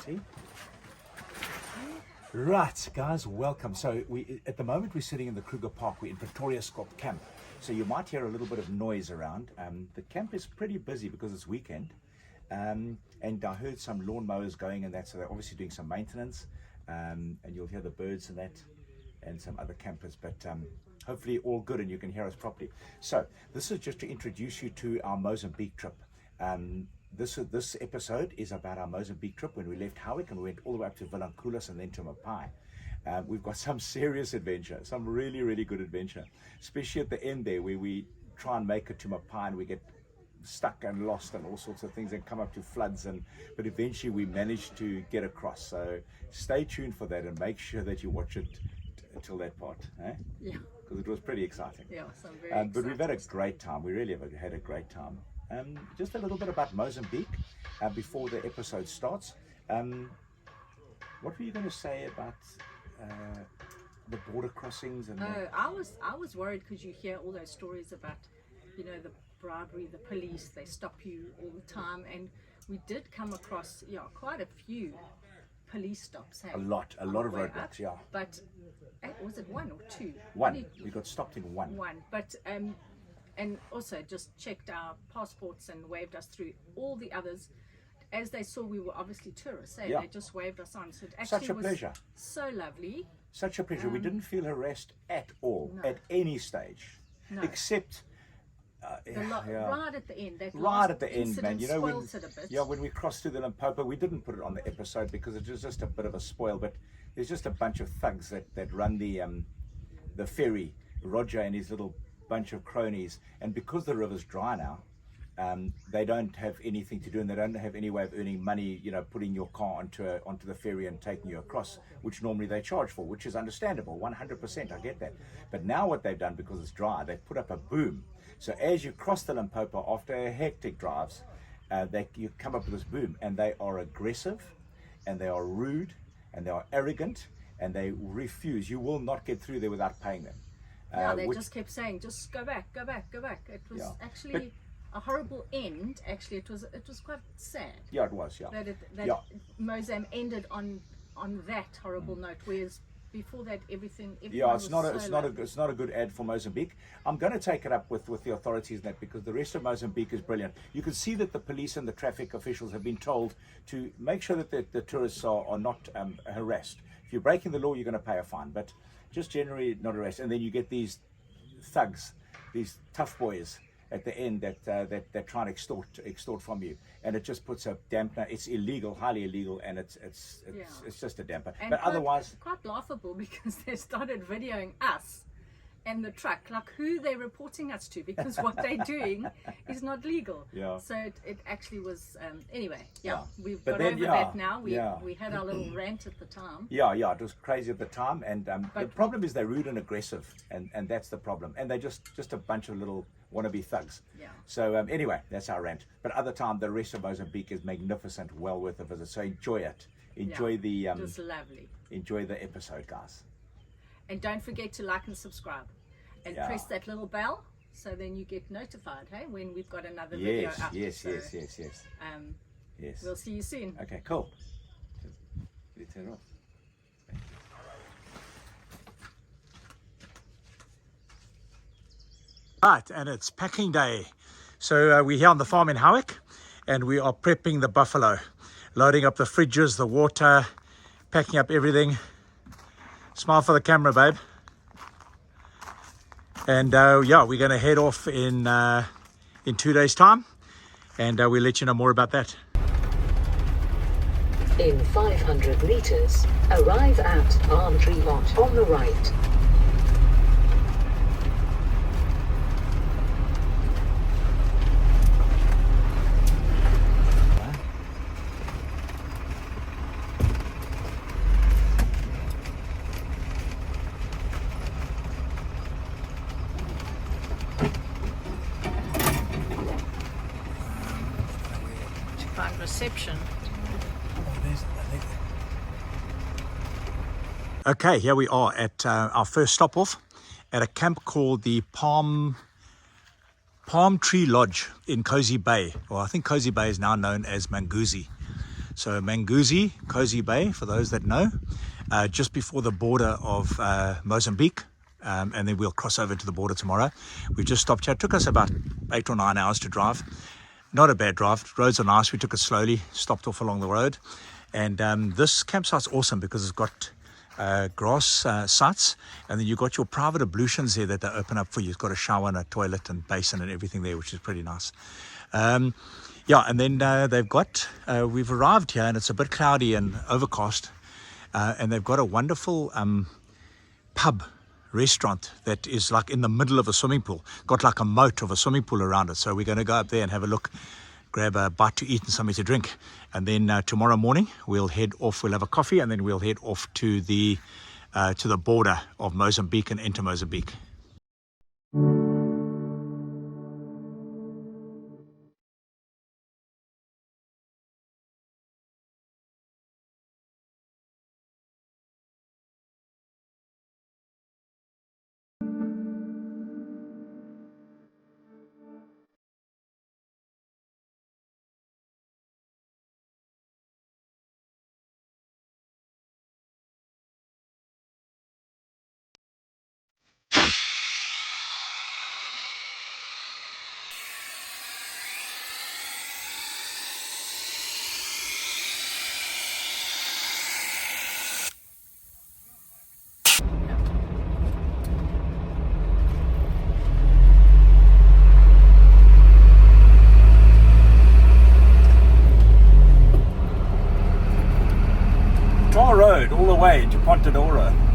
See? Right, guys, welcome. So at the moment we're sitting in the Kruger Park. We're in Pretoria Scott Camp. So you might hear a little bit of noise around. The camp is pretty busy because it's weekend. And I heard some lawnmowers going and that, so they're obviously doing some maintenance. And you'll hear the birds and that, and some other campers, but hopefully all good and you can hear us properly. So this is just to introduce you to our Mozambique trip. This episode is about our Mozambique trip when we left Howick and we went all the way up to Villankulos and then to Mapai. We've got some serious adventure, some really, really good adventure, especially at the end there where we try and make it to Mapai and we get stuck and lost and all sorts of things and come up to floods, but eventually we managed to get across. So stay tuned for that and make sure that you watch it until that part, eh? Yeah, because it was pretty exciting. Yeah, so I'm very but we've had a great time. We really have had a great time. Just a little bit about Mozambique before the episode starts. What were you going to say about the border crossings? And I was worried because you hear all those stories about, you know, the bribery, the police, they stop you all the time, and we did come across quite a few police stops. Hey? A lot of roadblocks, yeah. But was it one or two? One. We got stopped in one. But and also just checked our passports and waved us through. All the others, as they saw we were obviously tourists, they just waved us on. So it actually Such a pleasure. So lovely. Such a pleasure. We didn't feel harassed at all, No. at any stage, except right at the end. Right at the end, man. You know, when when we crossed through the Limpopo, we didn't put it on the episode because it was just a bit of a spoil. But there's just a bunch of thugs that run the ferry. Roger and his little bunch of cronies, and because the river's dry now, they don't have anything to do, and they don't have any way of earning money. You know, putting your car onto the ferry and taking you across, which normally they charge for, which is understandable, 100%. I get that. But now what they've done, because it's dry, they've put up a boom. So as you cross the Limpopo after hectic drives, you come up with this boom, and they are aggressive, and they are rude, and they are arrogant, and they refuse. You will not get through there without paying them. They just kept saying, just go back, go back, go back. It was actually a horrible end. Actually, it was quite sad. Yeah, it was. Yeah. That Mozambique ended on that horrible note, whereas before that everything it's not a good ad for Mozambique. I'm going to take it up with the authorities in that, because the rest of Mozambique is brilliant. You can see that the police and the traffic officials have been told to make sure that the tourists are not harassed. If you're breaking the law, you're going to pay a fine, but just generally not arrest. And then you get these thugs, these tough boys at the end that try and extort from you, and it just puts a dampener. It's illegal, highly illegal, and it's just a damper. And but otherwise, quite laughable, because they started videoing us and the truck, like who they're reporting us to, because what they're doing is not legal. Yeah. So it actually was anyway. We've But got then, over that now. We had our little rant at the time. it was crazy at the time, and the problem is they're rude and aggressive, and that's the problem. And they're just a bunch of little wannabe thugs. Yeah. So anyway, that's our rant. But other time, the rest of Mozambique is magnificent, well worth a visit. So enjoy it. Enjoy it was lovely. Enjoy the episode, guys. And don't forget to like and subscribe, and press that little bell, so then you get notified, hey, when we've got another video up. Yes. We'll see you soon. Okay, cool. Let's turn it off. Right, and it's packing day. So we're here on the farm in Howick, and we are prepping the buffalo, loading up the fridges, the water, packing up everything. Smile for the camera, babe. And we're going to head off in 2 days' time, and we'll let you know more about that. In 500 meters, arrive at Palm Tree Lot on the right. Reception. Okay, here we are at our first stop off at a camp called the Palm Tree Lodge in Cozy Bay. Well, I think Cozy Bay is now known as Manguzi. So Manguzi, Cozy Bay, for those that know, just before the border of Mozambique. And then we'll cross over to the border tomorrow. We've just stopped here. It took us about 8 or 9 hours to drive. Not a bad drive. Roads are nice. We took it slowly, stopped off along the road. And this campsite's awesome because it's got grass sites, and then you've got your private ablutions there that they open up for you. It's got a shower and a toilet and basin and everything there, which is pretty nice. Yeah, and then they've got, we've arrived here and it's a bit cloudy and overcast, and they've got a wonderful pub restaurant that is like in the middle of a swimming pool, got like a moat of a swimming pool around it. So we're going to go up there and have a look, grab a bite to eat and something to drink, and then tomorrow morning we'll head off. We'll have a coffee and then we'll head off to the border of Mozambique and enter Mozambique. Tar road all the way to Ponta Malangan.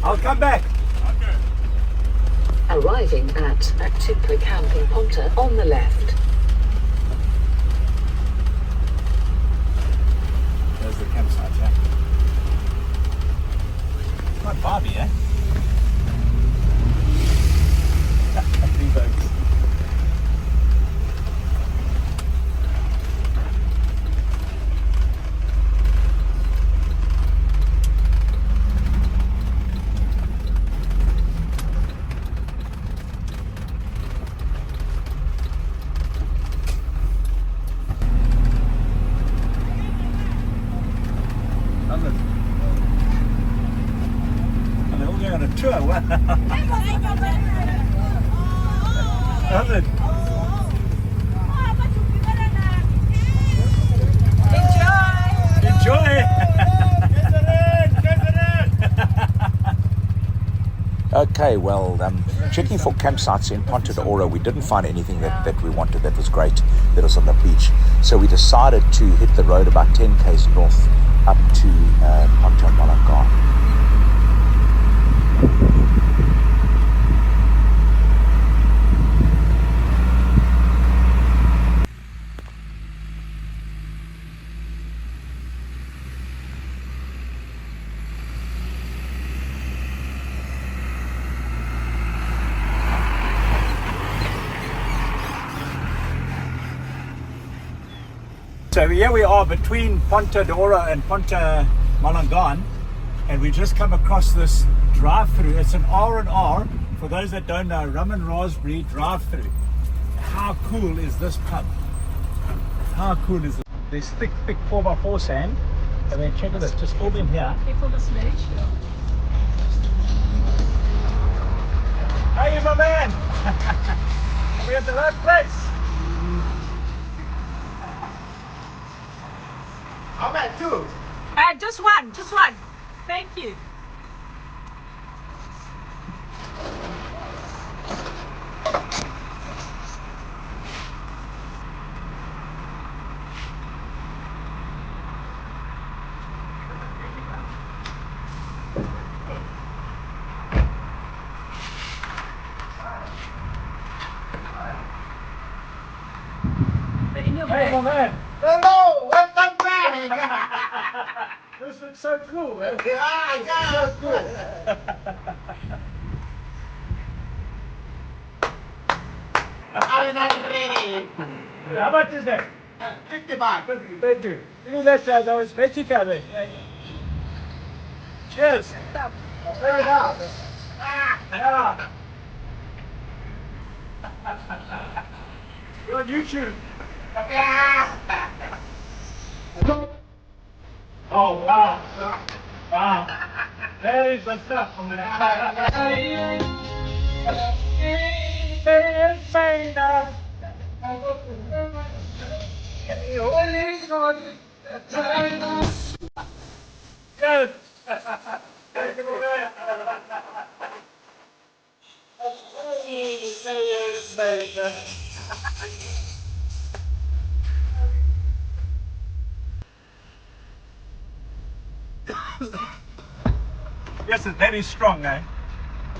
I'll come back. Arriving at Tupa Camp in Ponta on the left. There's the campsite, yeah. Quite Barbie, eh? Three boats. And they're all going on a tour. Wow. How's it? Enjoy! Okay, well, checking for campsites in Ponta Malangan, we didn't find anything that we wanted that was great, that was on the beach. So we decided to hit the road about 10 k's north up to Ponta Malangan. So here we are between Ponta Malangan and Ponta Malangan, and we just come across this drive-through. It's an R&R, for those that don't know, rum and raspberry drive-through. How cool is this pub? How cool is it? There's thick 4x4 sand, and then check it out, just all in here. Careful the sledge. Hey, my man. We're at the right place. I'm at 2. Just one, just one. Thank you. Hey, my man. Hello, welcome back. This looks so cool, man. Yeah, so cool. I'm not ready. How much is that? 50 baht. Thank you. Look at that side, that was very coming. Cheers. Fair enough. Yeah. You're on YouTube. Oh, wow. Wow. That is the stuff. Yes. Yes, it's very strong, eh?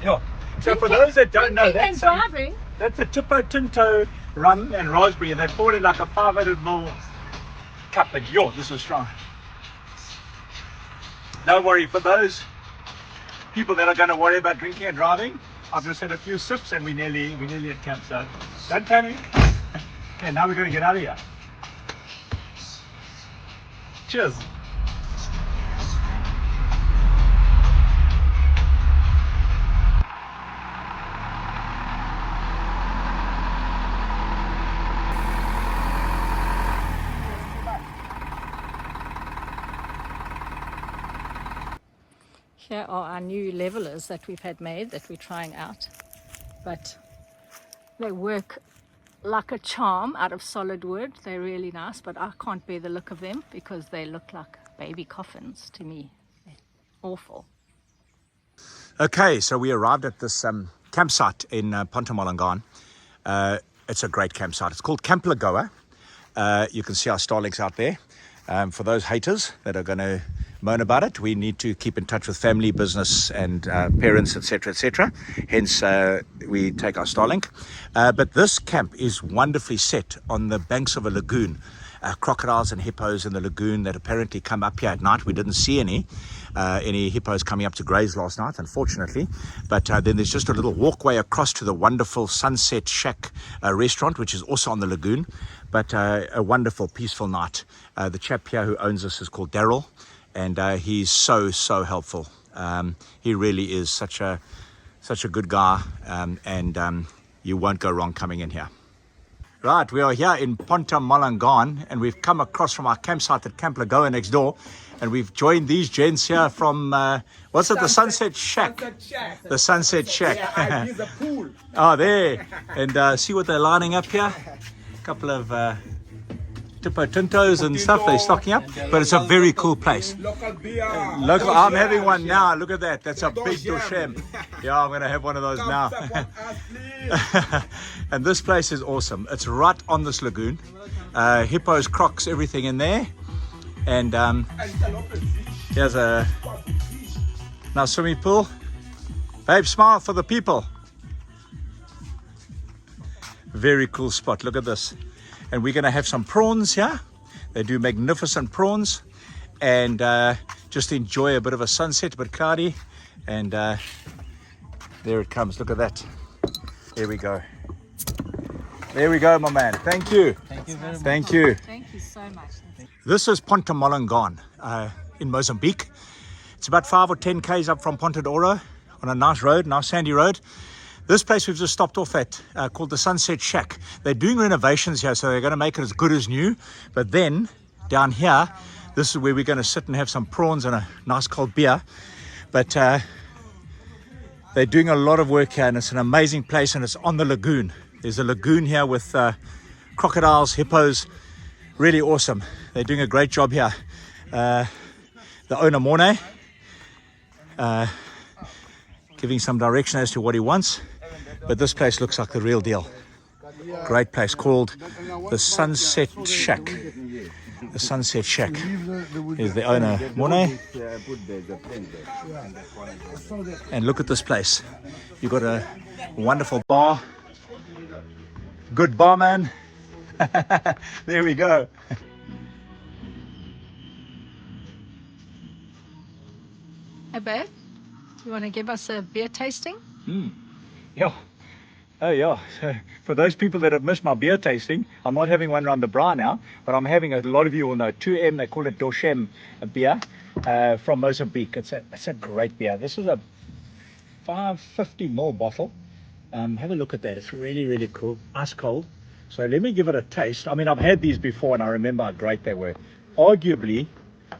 Yeah. So for those that don't know, that's driving. That's a Tipo Tinto rum and raspberry, and they poured in like a 500ml cup. But yo, this was strong. Don't worry, for those people that are going to worry about drinking and driving, I've just had a few sips and we're nearly at camp. So don't panic. Okay, now we're going to get out of here. Cheers. Here are our new levelers that we've had made that we're trying out, but they work like a charm out of solid wood. They're really nice, but I can't bear the look of them because they look like baby coffins to me. They're awful. Okay, so we arrived at this campsite in Ponta Malangan. It's a great campsite. It's called Camp Lagoa. You can see our starlinks out there. For those haters that are going to moan about it, we need to keep in touch with family, business and parents, etc., etc. Hence we take our Starlink. But this camp is wonderfully set on the banks of a lagoon. Crocodiles and hippos in the lagoon that apparently come up here at night. We didn't see any hippos coming up to graze last night, unfortunately. But then there's just a little walkway across to the wonderful Sunset Shack restaurant, which is also on the lagoon. But a wonderful, peaceful night. The chap here who owns us is called Daryl, and he's so helpful. He really is such a good guy, and you won't go wrong coming in here. Right, we are here in Ponta Malangan, and we've come across from our campsite at Camp Lagoa next door, and we've joined these gents here from what's it, the Sunset Shack? The Sunset Shack. Yeah, use a pool. Oh, there. And see what they're lining up here. A couple of Tipo Tintos and stuff they're stocking up, but it's a very cool place. Local beer. Local, I'm having one now. Look at that. That's a big doshem. Yeah, I'm going to have one of those now. And this place is awesome. It's right on this lagoon. Hippos, crocs, everything in there. And here's a nice swimming pool. Babe, smile for the people. Very cool spot. Look at this. And we're going to have some prawns here. They do magnificent prawns. And just enjoy a bit of a sunset, a bit cloudy. And there it comes. Look at that. There we go. There we go, my man. Thank you. Thank you very much. Thank you. Thank you so much. This is Ponta Malangan in Mozambique. It's about 5 or 10 k's up from Ponta d'Oro on a nice road, nice sandy road. This place we've just stopped off at called the Sunset Shack. They're doing renovations here, so they're going to make it as good as new. But then down here, this is where we're going to sit and have some prawns and a nice cold beer. But They're doing a lot of work here, and it's an amazing place, and it's on the lagoon. There's a lagoon here with crocodiles, hippos, really awesome. They're doing a great job here. The owner, Mornay, giving some direction as to what he wants, but this place looks like the real deal. Great place called the Sunset Shack. The Sunset Shack. Here's the owner, Mornay. And look at this place. You've got a wonderful bar. Good barman. There we go. Hey babe, you want to give us a beer tasting? Yeah. Oh yeah. So for those people that have missed my beer tasting, I'm not having one around the bra now, but I'm having, a lot of you will know, 2M, they call it Doshem, a beer from Mozambique. It's a great beer. This is a 550 ml bottle. Have a look at that. It's really, really cool. Ice cold. So let me give it a taste. I mean, I've had these before and I remember how great they were. Arguably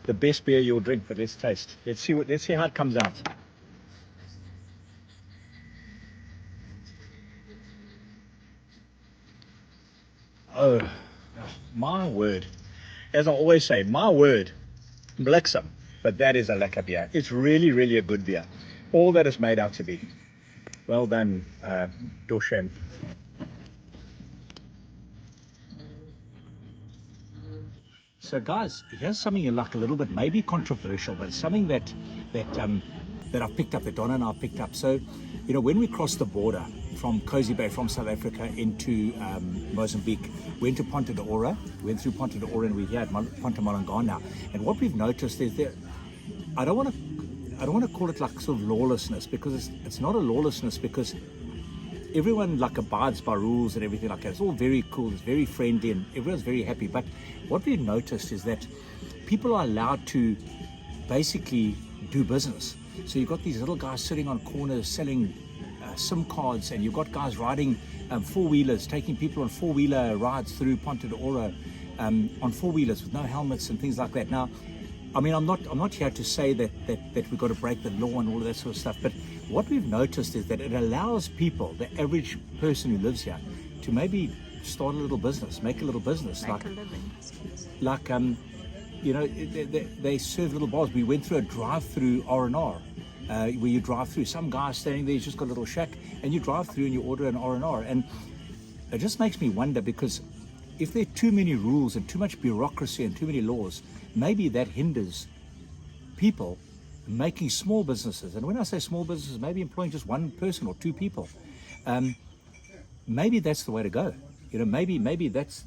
the best beer you'll drink, but let's taste. Let's see how it comes out. Oh, my word. As I always say, my word, bliksem. But that is a lekker beer. It's really, really a good beer. All that is made out to be. Well done, Doshem. So guys, here's something like a little bit maybe controversial, but something that I've picked up, that Donna and I picked up. So, you know, when we crossed the border from Cozy Bay, from South Africa into Mozambique, went to Ponta went through Ponta and we're here at Ponta Malangan now. And what we've noticed is that I don't want to call it like sort of lawlessness, because it's not a lawlessness, because everyone like abides by rules and everything like that. It's all very cool, it's very friendly, and everyone's very happy. But what we've noticed is that people are allowed to basically do business. So you've got these little guys sitting on corners selling SIM cards, and you've got guys riding four-wheelers, taking people on four-wheeler rides through Ponta on four-wheelers with no helmets and things like that. Now, I mean, I'm not here to say that we've got to break the law and all of that sort of stuff, but what we've noticed is that it allows people, the average person who lives here, to maybe start a little business, make a little business, Make a living. like you know, they serve little bars. We went through a drive-through R&R, where you drive through. Some guy standing there, he's just got a little shack, and you drive through and you order an R&R, and it just makes me wonder, because if there are too many rules and too much bureaucracy and too many laws, maybe that hinders people making small businesses. And when I say small businesses, maybe employing just one person or two people. Maybe that's the way to go. You know, maybe that's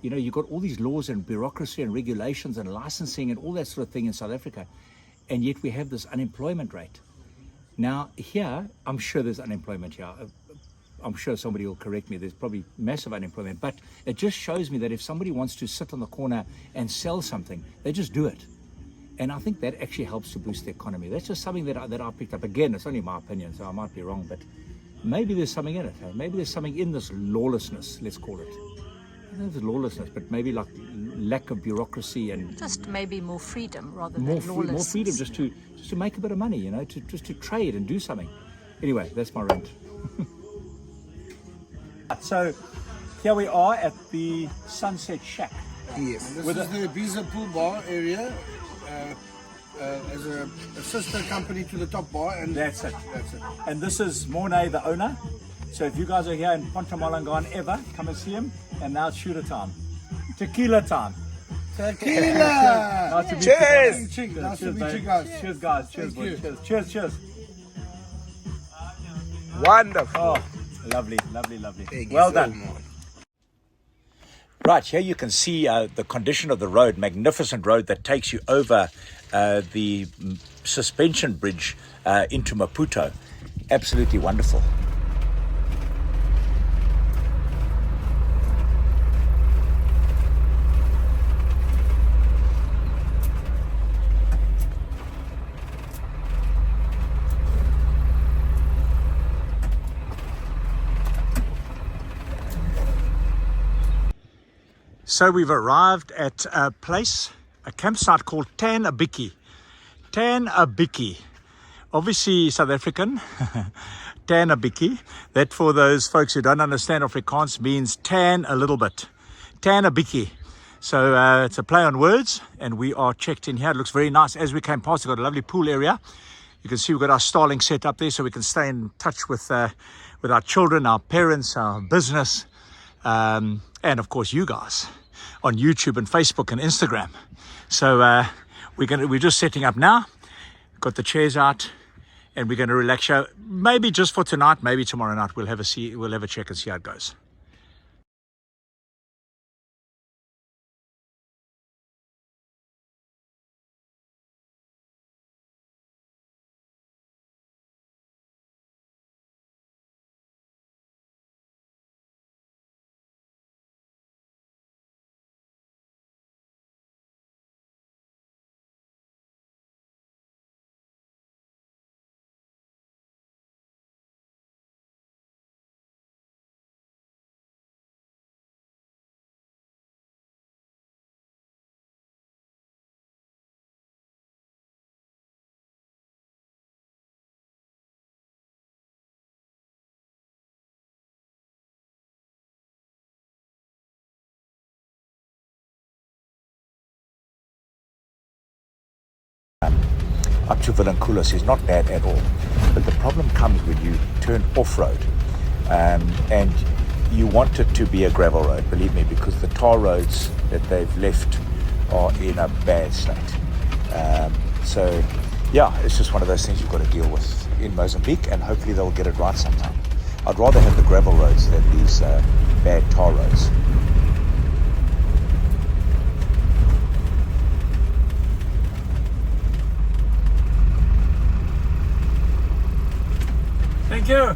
you know, you've got all these laws and bureaucracy and regulations and licensing and all that sort of thing in South Africa, and yet we have this unemployment rate. Now here, I'm sure there's unemployment here. I'm sure somebody will correct me. There's probably massive unemployment, but it just shows me that if somebody wants to sit on the corner and sell something, they just do it. And I think that actually helps to boost the economy. That's just something that I picked up. Again, it's only my opinion, so I might be wrong, but maybe there's something in it. Maybe there's something in this lawlessness, let's call it. I don't know if it's lawlessness, but maybe like lack of bureaucracy and Just maybe more freedom rather than more lawlessness. freedom, just to make a bit of money, you know, just to trade and do something. Anyway, that's my rant. So here we are at the Sunset Shack. Yes. This is the Visa Pool Bar area, as a sister company to the top bar, and That's it. And this is Mornay, the owner. So if you guys are here in Ponta Malangan ever, come and see him. And now it's shooter time. Tequila time. tequila. Nice to meet Cheers. you guys. Nice to meet babe. you guys. Cheers, guys. Cheers, Thank boys. you. Cheers. Wonderful. Oh, lovely. Thank you Well so done. much. Right, here you can see the condition of the road, magnificent road that takes you over the suspension bridge into Maputo. Absolutely wonderful. So we've arrived at a place, a campsite called Tan Abiki. Tan Abiki obviously South African, Tana Biki. That, for those folks who don't understand Afrikaans, means tan a little bit. Tana Biki. So it's a play on words, and we are checked in here. It looks very nice. As we came past, we've got a lovely pool area. You can see we've got our Starlink set up there, so we can stay in touch with our children, our parents, our business, and of course you guys on YouTube and Facebook and Instagram. So we're just setting up now. Got the chairs out, and we're going to relax. Show maybe just for tonight, maybe tomorrow night. We'll have a check and see how it goes. Up to Villankulos is not bad at all, but the problem comes when you turn off-road, and you want it to be a gravel road, believe me, because the tar roads that they've left are in a bad state. So yeah, it's just one of those things you've got to deal with in Mozambique, and hopefully they'll get it right sometime. I'd rather have the gravel roads than these bad tar roads. Thank you.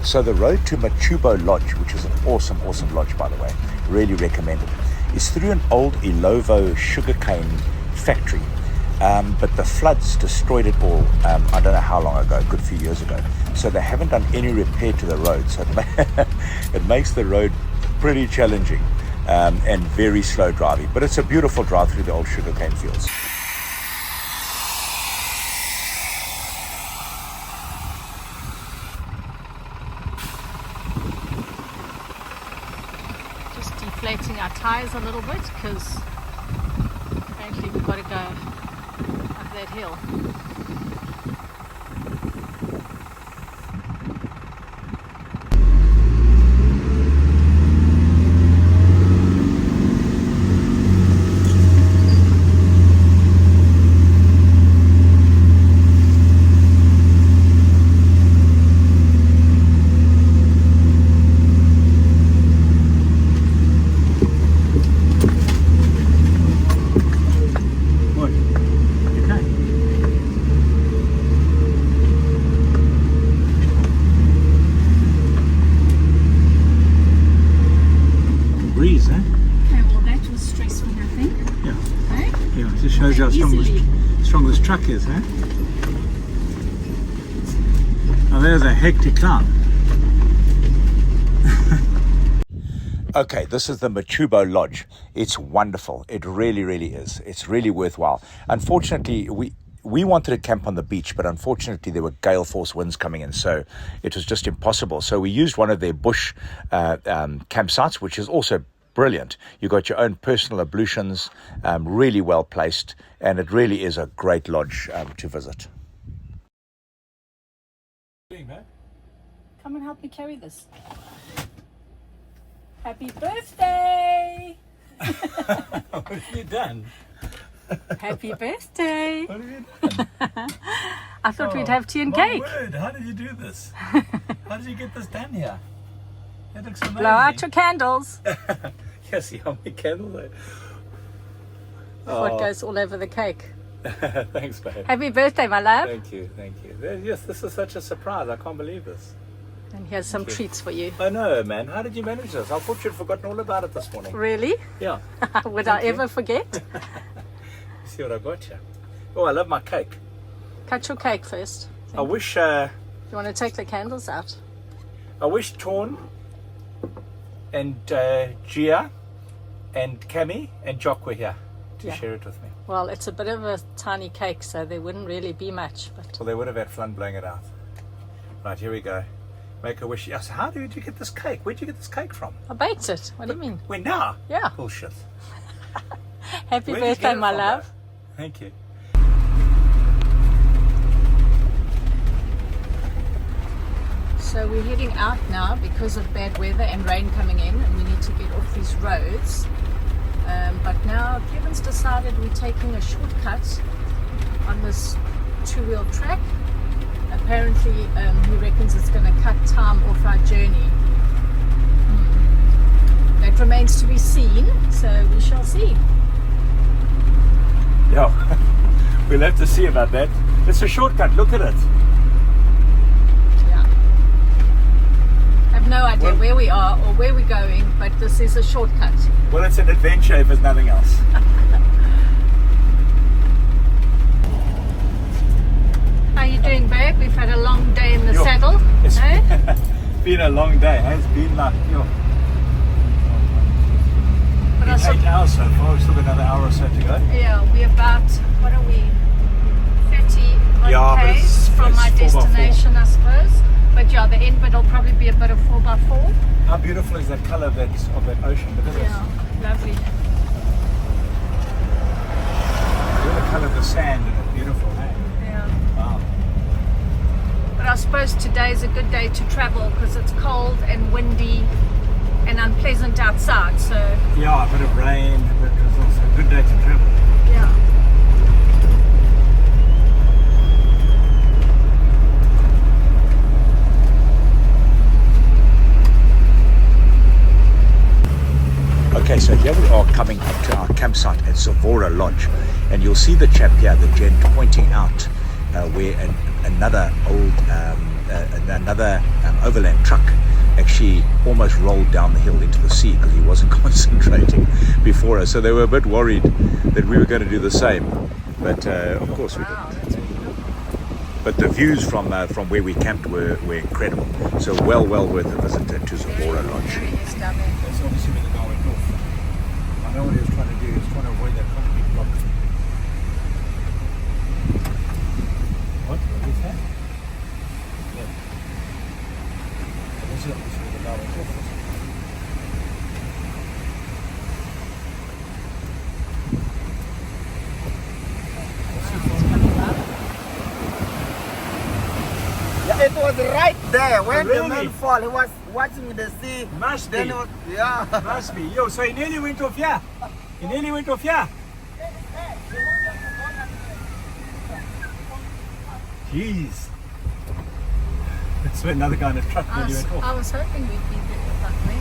So the road to Limpopo Lodge, which is an awesome lodge, by the way, really recommended, is through an old Ilovo sugarcane factory, but the floods destroyed it all. I don't know how long ago, a good few years ago. So they haven't done any repair to the road, so it makes the road pretty challenging and very slow driving. But it's a beautiful drive through the old sugarcane fields. Deflating our tires a little bit because apparently we've got to go up that hill. Shows you how strong this truck is, eh? Now there's a hectic climb. Okay, this is the Limpopo Lodge. It's wonderful. It really is. It's really worthwhile. Unfortunately, we wanted to camp on the beach, but unfortunately there were gale force winds coming in, so it was just impossible. So we used one of their bush campsites, which is also brilliant. You got your own personal ablutions, really well placed, and it really is a great lodge to visit. Come and help me carry this. Happy birthday! What have you done? Happy birthday! What have you done? I thought we'd have tea and cake. Word, how did you do this? How did you get this done here? That looks amazing. Blow out your candles. Yes, see how many candles there. What goes all over the cake. Thanks, babe. Happy birthday, my love. Thank you. Yes, this is such a surprise. I can't believe this. And here's some treats for you. I know, man. How did you manage this? I thought you'd forgotten all about it this morning. Really? Yeah. Would I ever forget? See what I got here? Oh, I love my cake. Cut your cake first. I wish You want to take the candles out? Torn and Gia and Cami and Jock were here to Yeah. share it with me. Well, it's a bit of a tiny cake, so there wouldn't really be much. But Well, they would have had fun blowing it out. Right, here we go. Make a wish. Yes, how did you get this cake? Where'd you get this cake from? I baked it. What do you mean? When now? Yeah. Bullshit. Happy Where'd you birthday, get it my from, love. though? Thank you. So we're heading out now because of bad weather and rain coming in, and we need to get off these roads. But now Kevin's decided we're taking a shortcut on this two-wheel track. Apparently, he reckons it's going to cut time off our journey. That remains to be seen, so we shall see. Yeah, we'll have to see about that. It's a shortcut. Look at it. Yeah. I have no idea where we are or where we're going, but this is a shortcut. Well, it's an adventure if it's nothing else. How you doing, babe? We've had a long day in the Yo, saddle. It's Eh? been a long day. It's been like, But I it's saw- 8 hours so far. We've still got another hour or so to go. Yeah, we're about, what are we, 30 Yeah, odd but k's it's from my 4x4. destination, I suppose. But yeah, the end bit will probably be a bit of 4x4. How beautiful is that colour of that ocean? Look at this. Yeah, lovely. Look at the colour of the sand and it's beautiful. Hey? Yeah. Wow. But I suppose today is a good day to travel because it's cold and windy and unpleasant outside. So Yeah, a bit of rain, but it's also a good day to travel. yeah. Okay, so here we are coming up to our campsite at Zavora Lodge, and you'll see the chap here, the gent, pointing out where another overland truck actually almost rolled down the hill into the sea because he wasn't concentrating before us. So they were a bit worried that we were going to do the same, but of course we Wow, didn't. that's beautiful. But the views from where we camped were incredible. So well worth a visit to Zavora Lodge. Very stunning. That's obviously where the guy went off. I know what he was trying to do. He was trying to avoid that concrete block. What? What is that? Yeah. This is obviously where the guy went off. Yeah, it was right there when Really? the man fall. He was watching the sea. Must Then be. it was, yeah. Must be. Yo, so he nearly went off here. He nearly went off here. Jeez. That's where another guy in a truck nearly went off. I was hoping we'd be that way.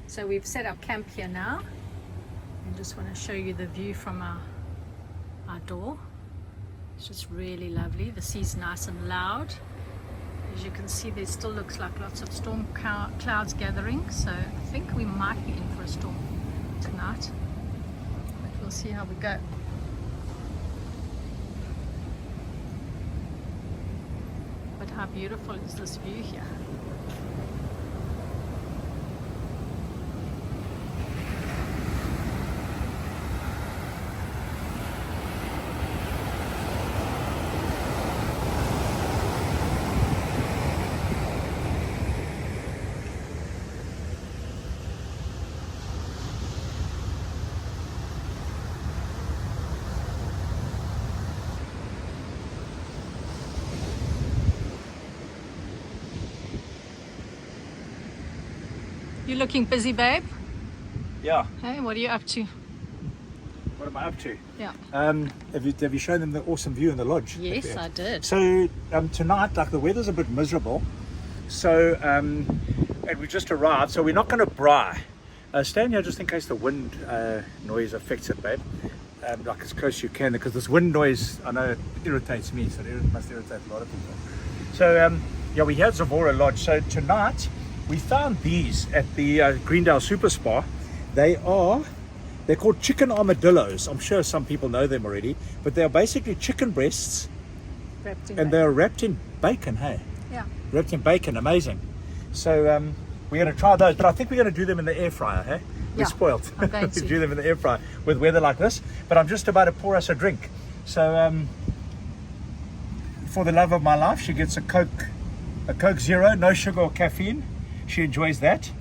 So we've set up camp here now. I just want to show you the view from our door. It's just really lovely. The sea's nice and loud. As you can see, there still looks like lots of storm clouds gathering. So I think we might be in for a storm tonight. But we'll see how we go. But how beautiful is this view here? You looking busy, babe? Yeah. Hey, what are you up to? What am I up to? Yeah. Have you shown them the awesome view in the lodge? Yes, I did. So tonight, like the weather's a bit miserable. So and we just arrived, so we're not going to braai. Stand here just in case the wind noise affects it, babe. Like as close as you can, because this wind noise, I know it irritates me, so it must irritate a lot of people. So yeah, we had Zavora Lodge. So tonight we found these at the Greendale Super Spa. They're called chicken armadillos. I'm sure some people know them already, but they're basically chicken breasts, Wrapped in and they're wrapped in bacon. Hey, Yeah. wrapped in bacon, amazing. So we're going to try those, but I think we're going to do them in the air fryer. Hey, we're Yeah, spoiled. I'm going We to. do them in the air fryer with weather like this. But I'm just about to pour us a drink. So for the love of my life, she gets a Coke Zero, no sugar or caffeine. She enjoys that.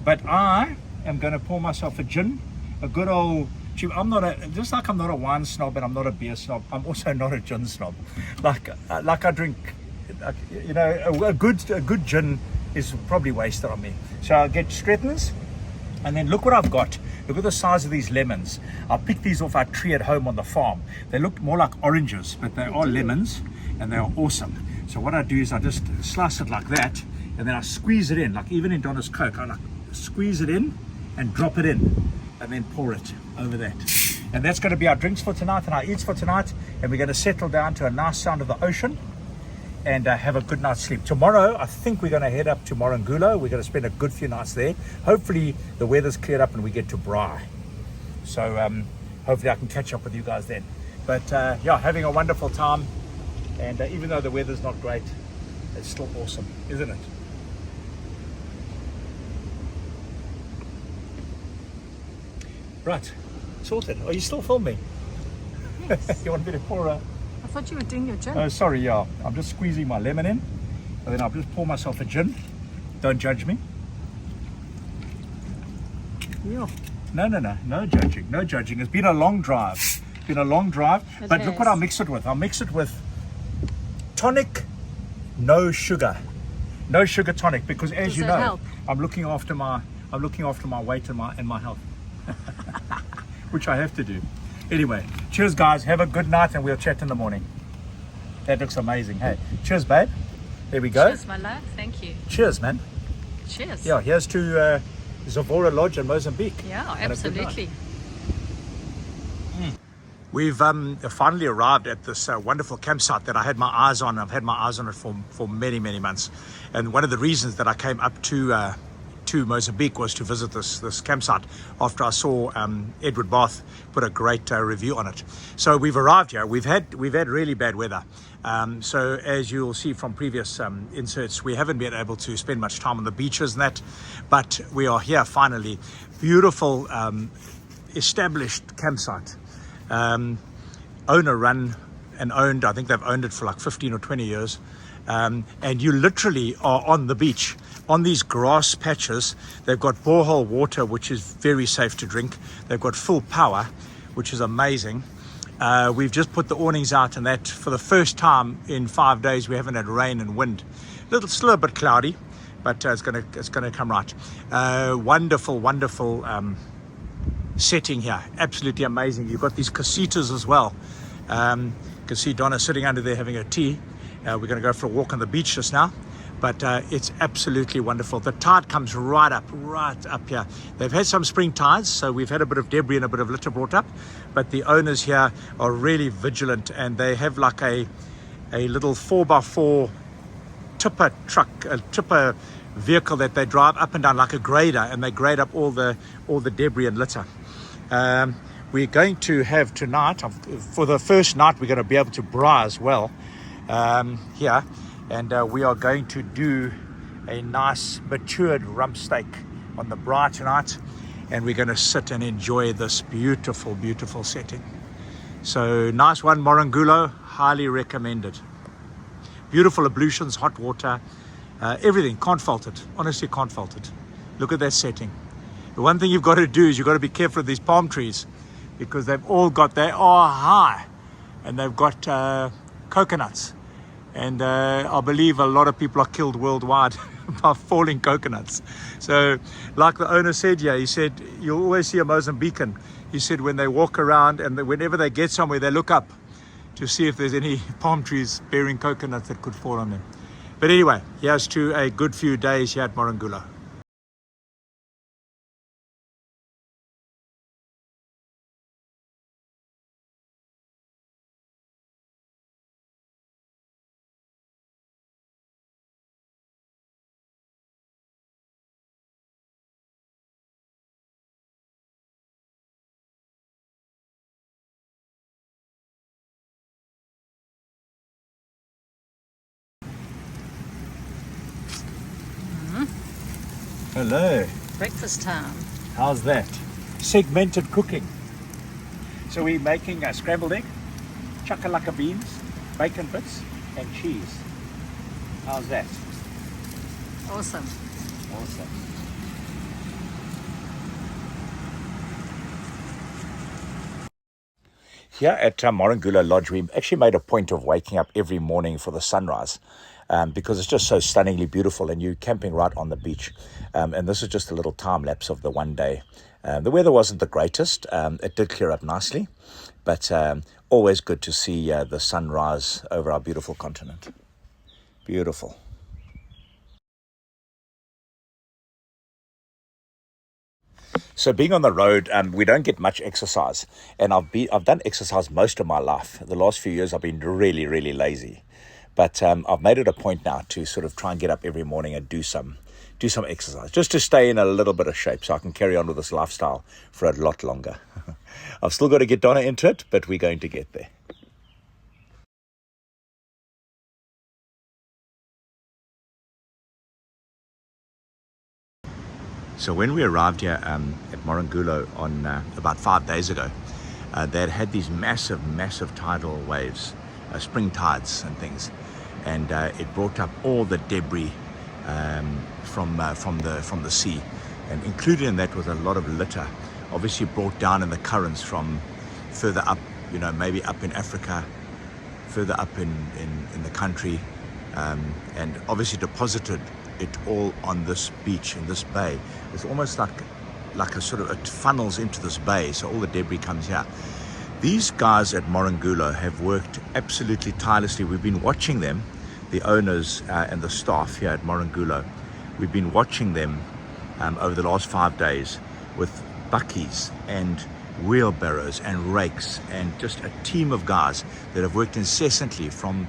But I am going to pour myself a gin, a good old. I'm not just like I'm not a wine snob and I'm not a beer snob. I'm also not a gin snob. Like I drink, you know, a good gin is probably wasted on me. So I'll get Stretton's, and then look what I've got. Look at the size of these lemons. I picked these off our tree at home on the farm. They look more like oranges, but they are lemons, and they are awesome. So what I do is I just slice it like that, and then I squeeze it in, like even in Donna's Coke. I like squeeze it in and drop it in, and then pour it over that. And that's going to be our drinks for tonight and our eats for tonight. And we're going to settle down to a nice sound of the ocean and have a good night's sleep. Tomorrow, I think we're going to head up to Morangulo. We're going to spend a good few nights there. Hopefully the weather's cleared up and we get to braai. So hopefully I can catch up with you guys then. But yeah, having a wonderful time. And even though the weather's not great, it's still awesome, isn't it? Right, sorted. Are you still filming? Yes. You want me to pour a... I thought you were doing your gin. Oh, sorry, yeah. I'm just squeezing my lemon in. And then I'll just pour myself a gin. Don't judge me. Yeah. No judging. No judging. It's been a long drive. It's been a long drive. It But look what has. I'll mix it with. I'll mix it with tonic, no sugar. No sugar tonic, because as Does you that know, help? I'm looking after my weight and my health. Which I have to do. Anyway, cheers guys, have a good night and we'll chat in the morning. That looks amazing. Hey, cheers babe. There we go. Cheers, my love. Thank you. Cheers man. Cheers. Yeah, here's to Zavora Lodge in Mozambique. Yeah, And a good night. absolutely. We've finally arrived at this wonderful campsite that I had my eyes on. I've had my eyes on it for many months, and one of the reasons that I came up to Mozambique was to visit this campsite after I saw Edward Bath put a great review on it. So we've arrived here. We've had really bad weather. So as you'll see from previous inserts, we haven't been able to spend much time on the beaches and that, but we are here finally. Beautiful established campsite. Owner run and owned. I think they've owned it for like 15 or 20 years. And you literally are on the beach on these grass patches. They've got borehole water, which is very safe to drink. They've got full power, which is amazing. We've just put the awnings out, and that for the first time in 5 days we haven't had rain and wind. Still a bit cloudy, but it's gonna come right. Wonderful setting here, absolutely amazing. You've got these casitas as well. You can see Donna sitting under there having her tea. We're going to go for a walk on the beach just now, but it's absolutely wonderful. The tide comes right up here. They've had some spring tides, so we've had a bit of debris and a bit of litter brought up, but the owners here are really vigilant, and they have like a little 4x4 tipper truck, a tipper vehicle that they drive up and down like a grader, and they grade up all the debris and litter. We're going to have tonight, for the first night, we're going to be able to braai as well here, and we are going to do a nice matured rump steak on the braai tonight, and we're going to sit and enjoy this beautiful setting. So nice one, Morangulo, highly recommended. Beautiful ablutions, hot water, everything. Can't fault it, honestly can't fault it. Look at that setting. The one thing you've got to do is you've got to be careful of these palm trees, because they are high, and they've got coconuts, And I believe a lot of people are killed worldwide by falling coconuts. So like the owner said, yeah, he said, you'll always see a Mozambican. He said when they walk around and whenever they get somewhere, they look up to see if there's any palm trees bearing coconuts that could fall on them. But anyway, here's to a good few days here at Morangula. Hello. Breakfast time. How's that? Segmented cooking. So we're making a scrambled egg, chakalaka beans, bacon bits, and cheese. How's that? Awesome. Awesome. Here at Morangula Lodge, we actually made a point of waking up every morning for the sunrise. Because it's just so stunningly beautiful and you're camping right on the beach. And this is just a little time lapse of the one day. The weather wasn't the greatest. It did clear up nicely, but always good to see the sunrise over our beautiful continent. Beautiful. So being on the road, we don't get much exercise. And I've done exercise most of my life. The last few years I've been really, really lazy. But I've made it a point now to sort of try and get up every morning and do some exercise, just to stay in a little bit of shape so I can carry on with this lifestyle for a lot longer. I've still got to get Donna into it, but we're going to get there. So when we arrived here at Morangula on about 5 days ago, they had these massive tidal waves, spring tides and things. And it brought up all the debris from the sea, and included in that was a lot of litter, obviously brought down in the currents from further up, maybe up in Africa, further up in the country, and obviously deposited it all on this beach in this bay. It's almost like a sort of, it funnels into this bay, so all the debris comes here. These guys at Morangula have worked absolutely tirelessly. We've been watching them, the owners and the staff here at Morangula. We've been watching them over the last 5 days with buckies and wheelbarrows and rakes and just a team of guys that have worked incessantly from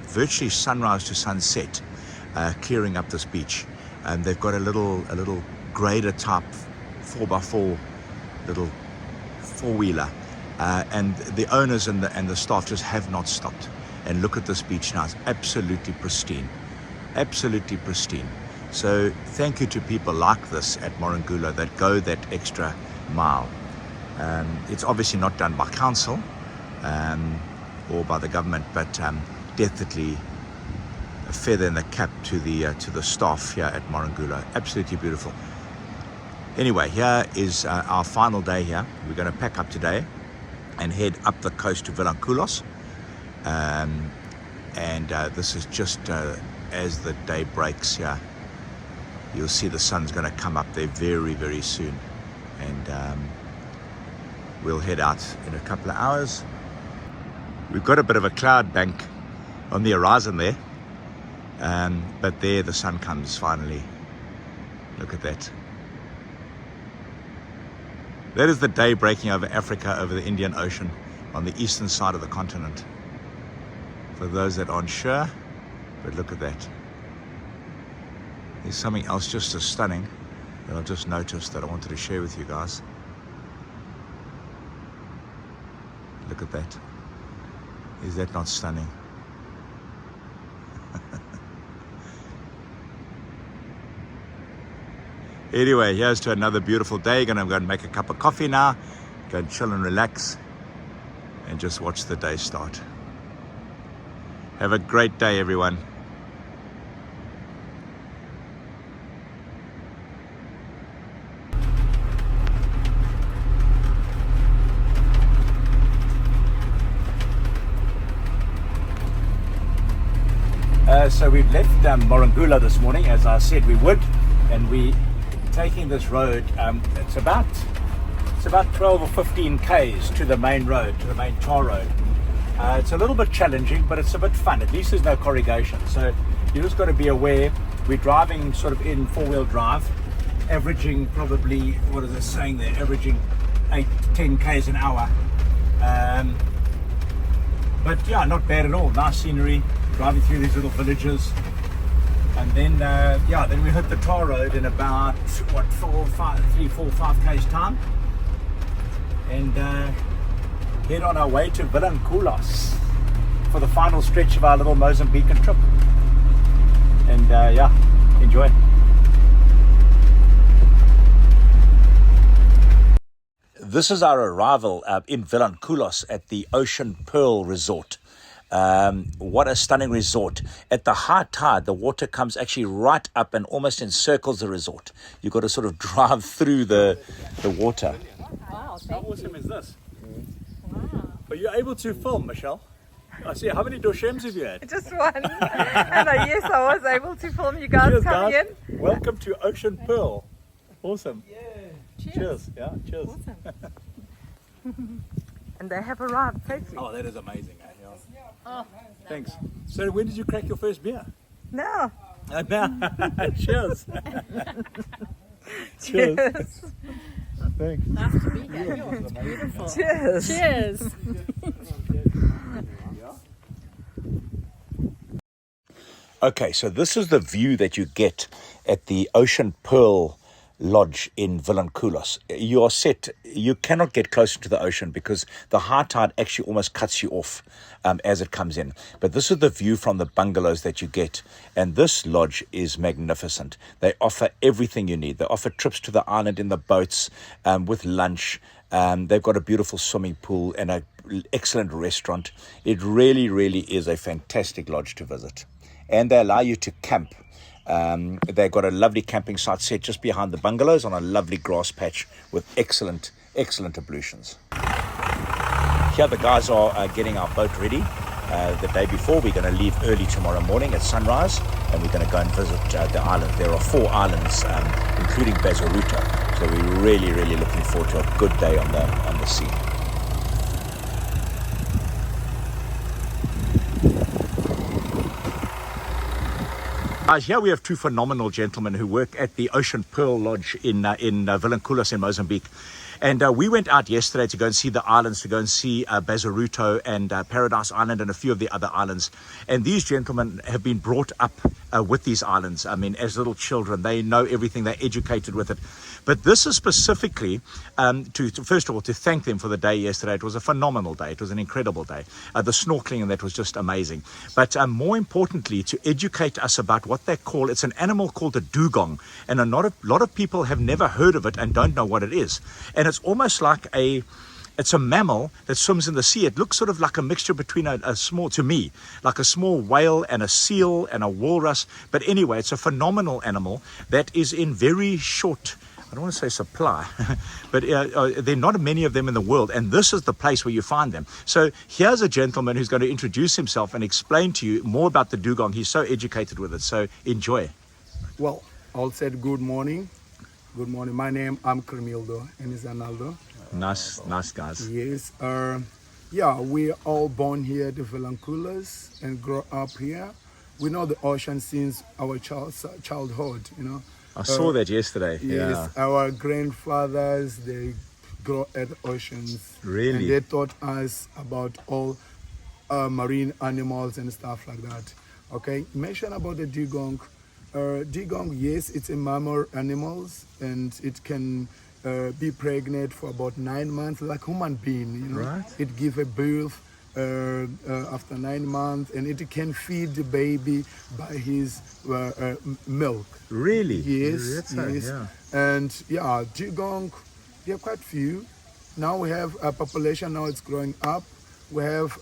virtually sunrise to sunset, clearing up this beach. And they've got a little grader type 4x4 little four-wheeler. And the owners and the staff just have not stopped. And look at this beach now, it's absolutely pristine, absolutely pristine. So thank you to people like this at Morangula that go that extra mile. It's obviously not done by council or by the government, but definitely a feather in the cap to the staff here at Morangula. Absolutely beautiful. Anyway, here is our final day here. We're going to pack up today and head up the coast to Villankulos. And this is just as the day breaks here. You'll see the sun's going to come up there very, very soon. And we'll head out in a couple of hours. We've got a bit of a cloud bank on the horizon there. But there the sun comes finally. Look at that. That is the day breaking over Africa, over the Indian Ocean, on the eastern side of the continent. For those that aren't sure, but look at that. There's something else just as stunning that I've just noticed that I wanted to share with you guys. Look at that. Is that not stunning? Anyway, here's to another beautiful day. Gonna go and make a cup of coffee now, go and chill and relax, and just watch the day start. Have a great day, everyone. So we've left Morangula this morning, as I said we would, and we taking this road. It's about 12 or 15 k's to the main road, to the main tar road. It's a little bit challenging, but it's a bit fun. At least there's no corrugation, so you just got to be aware. We're driving sort of in four-wheel drive, averaging probably, what is it saying there, averaging 8-10 k's an hour. But yeah, not bad at all. Nice scenery, driving through these little villages. And then, then we hit the tar road in about, 3, 4, 5 k's time. And head on our way to Villankulos for the final stretch of our little Mozambican trip. And enjoy. This is our arrival in Villankulos at the Ocean Pearl Resort. What a stunning resort. At the high tide, the water comes actually right up and almost encircles the resort. You've got to sort of drive through the water. Wow, How awesome is this? wow. Are you able to film, Michelle? I see. How many doshems have you had? Just one. And yes, I was able to film you guys Cheers, coming guys. in. Welcome to Ocean Pearl. Awesome. Cheers. Cheers. Yeah, cheers. And they have arrived safely. Oh, that is amazing. Yeah. Oh, Thanks. So when did you crack your first beer? No. Cheers. Cheers. Thanks. nice to meet you. It's beautiful. Cheers. Cheers. Okay, so this is the view that you get at the Ocean Pearl Lodge in Villankulos. You are set, you cannot get closer to the ocean because the high tide actually almost cuts you off as it comes in. But this is the view from the bungalows that you get. And this lodge is magnificent. They offer everything you need. They offer trips to the island in the boats with lunch. They've got a beautiful swimming pool and an excellent restaurant. It really, really is a fantastic lodge to visit. And they allow you to camp. They've got a lovely camping site set just behind the bungalows on a lovely grass patch with excellent ablutions. Here the guys are getting our boat ready. The day before, we're going to leave early tomorrow morning at sunrise, and we're going to go and visit the island. There are 4 islands, including Bazaruto. So we're really, really looking forward to a good day on the sea. Here we have 2 phenomenal gentlemen who work at the Ocean Pearl Lodge in Villankulos in Mozambique. And we went out yesterday to go and see the islands, to go and see Bazaruto and Paradise Island and a few of the other islands. And these gentlemen have been brought up with these islands. I mean, as little children, they know everything, they're educated with it. But this is specifically, first of all, to thank them for the day yesterday. It was a phenomenal day. It was an incredible day. The snorkeling and that was just amazing. But more importantly, to educate us about what they call, it's an animal called a dugong. And a lot of people have never heard of it and don't know what it is. And it's almost like it's a mammal that swims in the sea. It looks sort of like a mixture between a small, to me, like a small whale and a seal and a walrus. But anyway, it's a phenomenal animal that is in very short, I don't want to say supply, but there are not many of them in the world, and this is the place where you find them. So here's a gentleman who's going to introduce himself and explain to you more about the dugong. He's so educated with it, so enjoy. Well, all said good morning. Good morning. My name, I'm Cremildo, and it's Analdo. Nice guys. Yes. We're all born here at the Villankulos and grow up here. We know the ocean since our childhood, you know. I saw that yesterday. Yes, Yeah. our grandfathers, they grew at the oceans. Really? And they taught us about all marine animals and stuff like that. Okay, mention about the dugong. Dugong, yes, it's a mammal animals, and it can be pregnant for about 9 months, like human being. You know, Right. it give a birth after 9 months, and it can feed the baby by his milk. Really? Yes, That's right, yes. yeah. And yeah, dugong, there are quite few. Now we have a population, now it's growing up. We have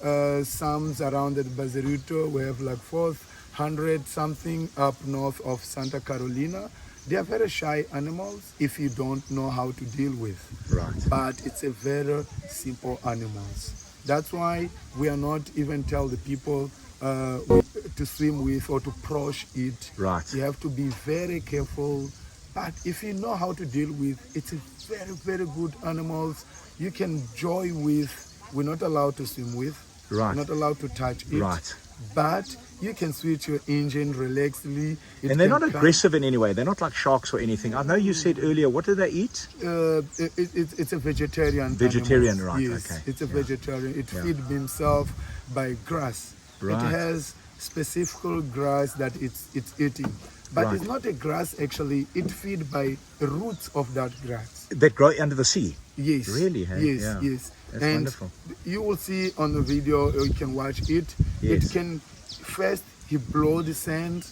some around at Bazaruto. We have like 400 something up north of Santa Carolina. They are very shy animals if you don't know how to deal with. Right. But it's a very simple animals. That's why we are not even tell the people to swim with or to approach it. Right. You have to be very careful. But if you know how to deal with, it's a very, very good animals. You can enjoy with. We're not allowed to swim with. Right. We're not allowed to touch it. Right. But you can switch your engine relaxedly. It And they're can not aggressive in any way. They're not like sharks or anything. I know you said earlier, what do they eat? It's a vegetarian. Vegetarian, animal. right, Yes, okay. it's a Yeah. vegetarian. It Yeah. feeds himself by grass. Right. It has specific grass that it's eating. But Right. it's not a grass actually. It feeds by roots of that grass. That grow under the sea. Yes. Really, hey? Yes, Yeah. yes. That's and wonderful. you will see on the video, or you can watch it. Yes. It can first he blow the sand,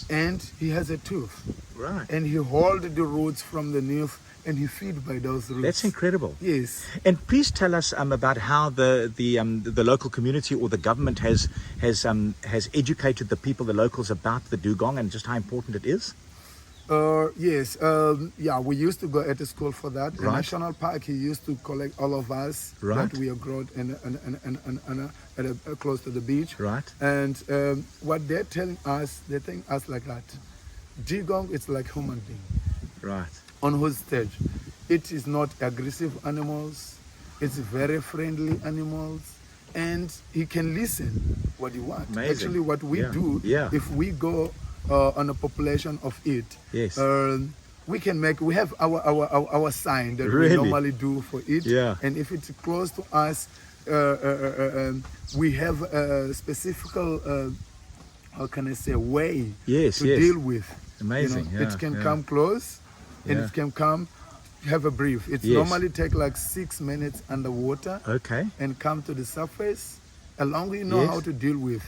and he has a tooth, Right. and he hold the roots from the nymph, and he feed by those roots. That's incredible. Yes. And please tell us about how the local community or the government has educated the people, the locals, about the dugong and just how important it is. Yes. Yeah, we used to go at the school for that. The Right. national park, he used to collect all of us Right. that we are grown close to the beach. Right. And what they're telling us like that. Dugong is like human being Right. on whose stage. It is not aggressive animals. It's very friendly animals. And he can listen what you want. Amazing. Actually, what we Yeah. do, Yeah. if we go on a population of it, Yes. we have our sign that Really? we normally do for it. Yeah. And if it's close to us, we have a specific, how can I say, way Yes, to yes. deal with. Amazing, yeah, it can yeah. come close, and Yeah. it can come, have a brief. It Yes. normally take like 6 minutes underwater Okay. and come to the surface. As long as you know Yes. how to deal with,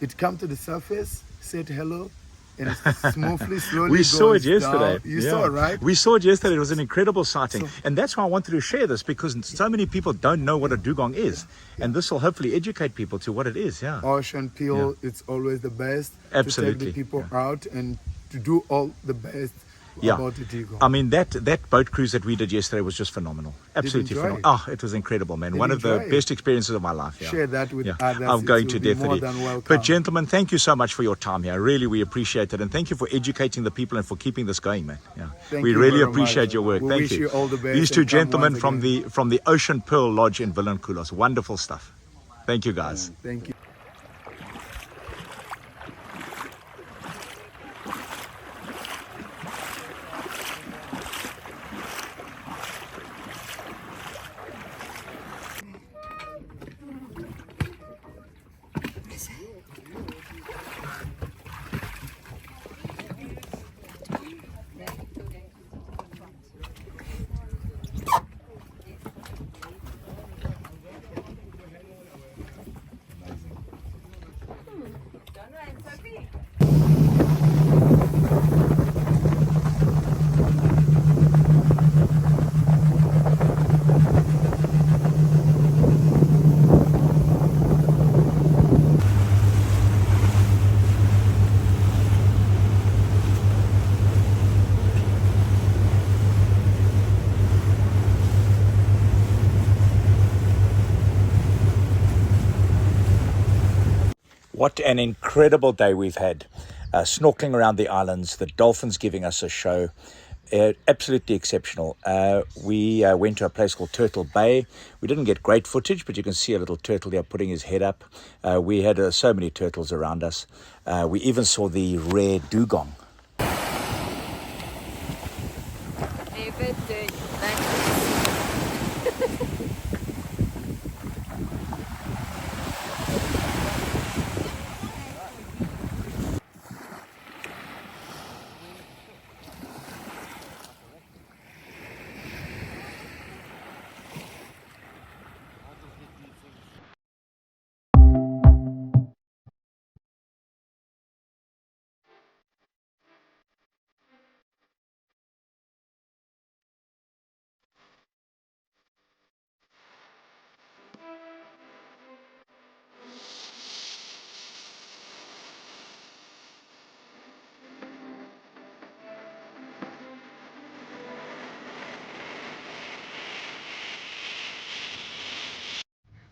it come to the surface, said hello, and smoothly, slowly We saw it goes yesterday. down. You Yeah. saw it, right? We saw it yesterday. It was an incredible sighting. And that's why I wanted to share this, because so many people don't know what a dugong is. And this will hopefully educate people to what it is. Yeah. Ocean peel, it's always the best Absolutely. to take the people out and to do all the best Yeah. about the dugong. I mean, that boat cruise that we did yesterday was just phenomenal. Absolutely enjoy phenomenal. it? Oh, it was incredible, man. Did One of the enjoy it? best experiences of my life. Yeah. Share that with Yeah. others. I'm going It to will be definitely. more than welcome. But gentlemen, thank you so much for your time here. Really, we appreciate it. And thank you for educating the people and for keeping this going, man. Yeah. Thank We you really very appreciate much. your work. We Thank wish you all the best These two and come gentlemen once from the Ocean Pearl Lodge in Villankulos. Wonderful stuff. Thank you, guys. Thank you. Donna and Sophie. What an incredible day we've had. Snorkeling around the islands, the dolphins giving us a show. Absolutely exceptional. We went to a place called Turtle Bay. We didn't get great footage, but you can see a little turtle there putting his head up. We had so many turtles around us. We even saw the rare dugong.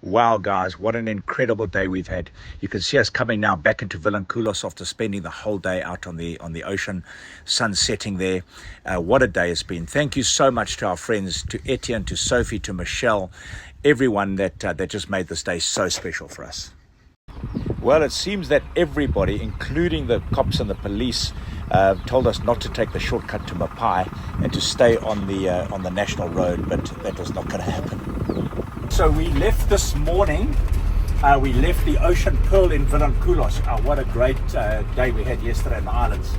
Wow, guys, what an incredible day we've had. You can see us coming now back into Villankulos after spending the whole day out on the ocean, sun setting there. What a day it's been. Thank you so much to our friends, to Etienne, to Sophie, to Michelle, everyone that just made this day so special for us. Well, it seems that everybody, including the cops and the police, told us not to take the shortcut to Mapai and to stay on the national road, but that was not going to happen. So we left this morning. We left the Ocean Pearl in Villankulos. What a great day we had yesterday in the islands.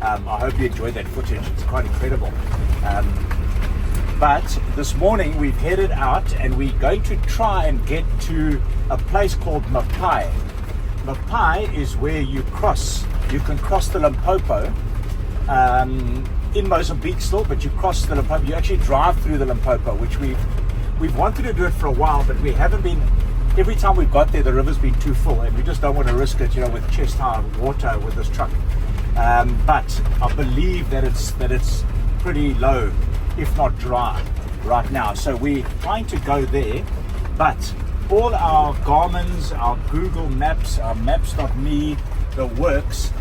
I hope you enjoyed that footage. It's quite incredible. But this morning we've headed out and we're going to try and get to a place called Mapai. Mapai is where you can cross the Limpopo in Mozambique still, but you cross the Limpopo. You actually drive through the Limpopo, which we've wanted to do it for a while, but we haven't been. Every time we've got there, the river's been too full, and we just don't want to risk it, with chest high water with this truck. But I believe that it's pretty low, if not dry, right now. So we're trying to go there, but all our Garmin's, our Google Maps, our Maps.me, the works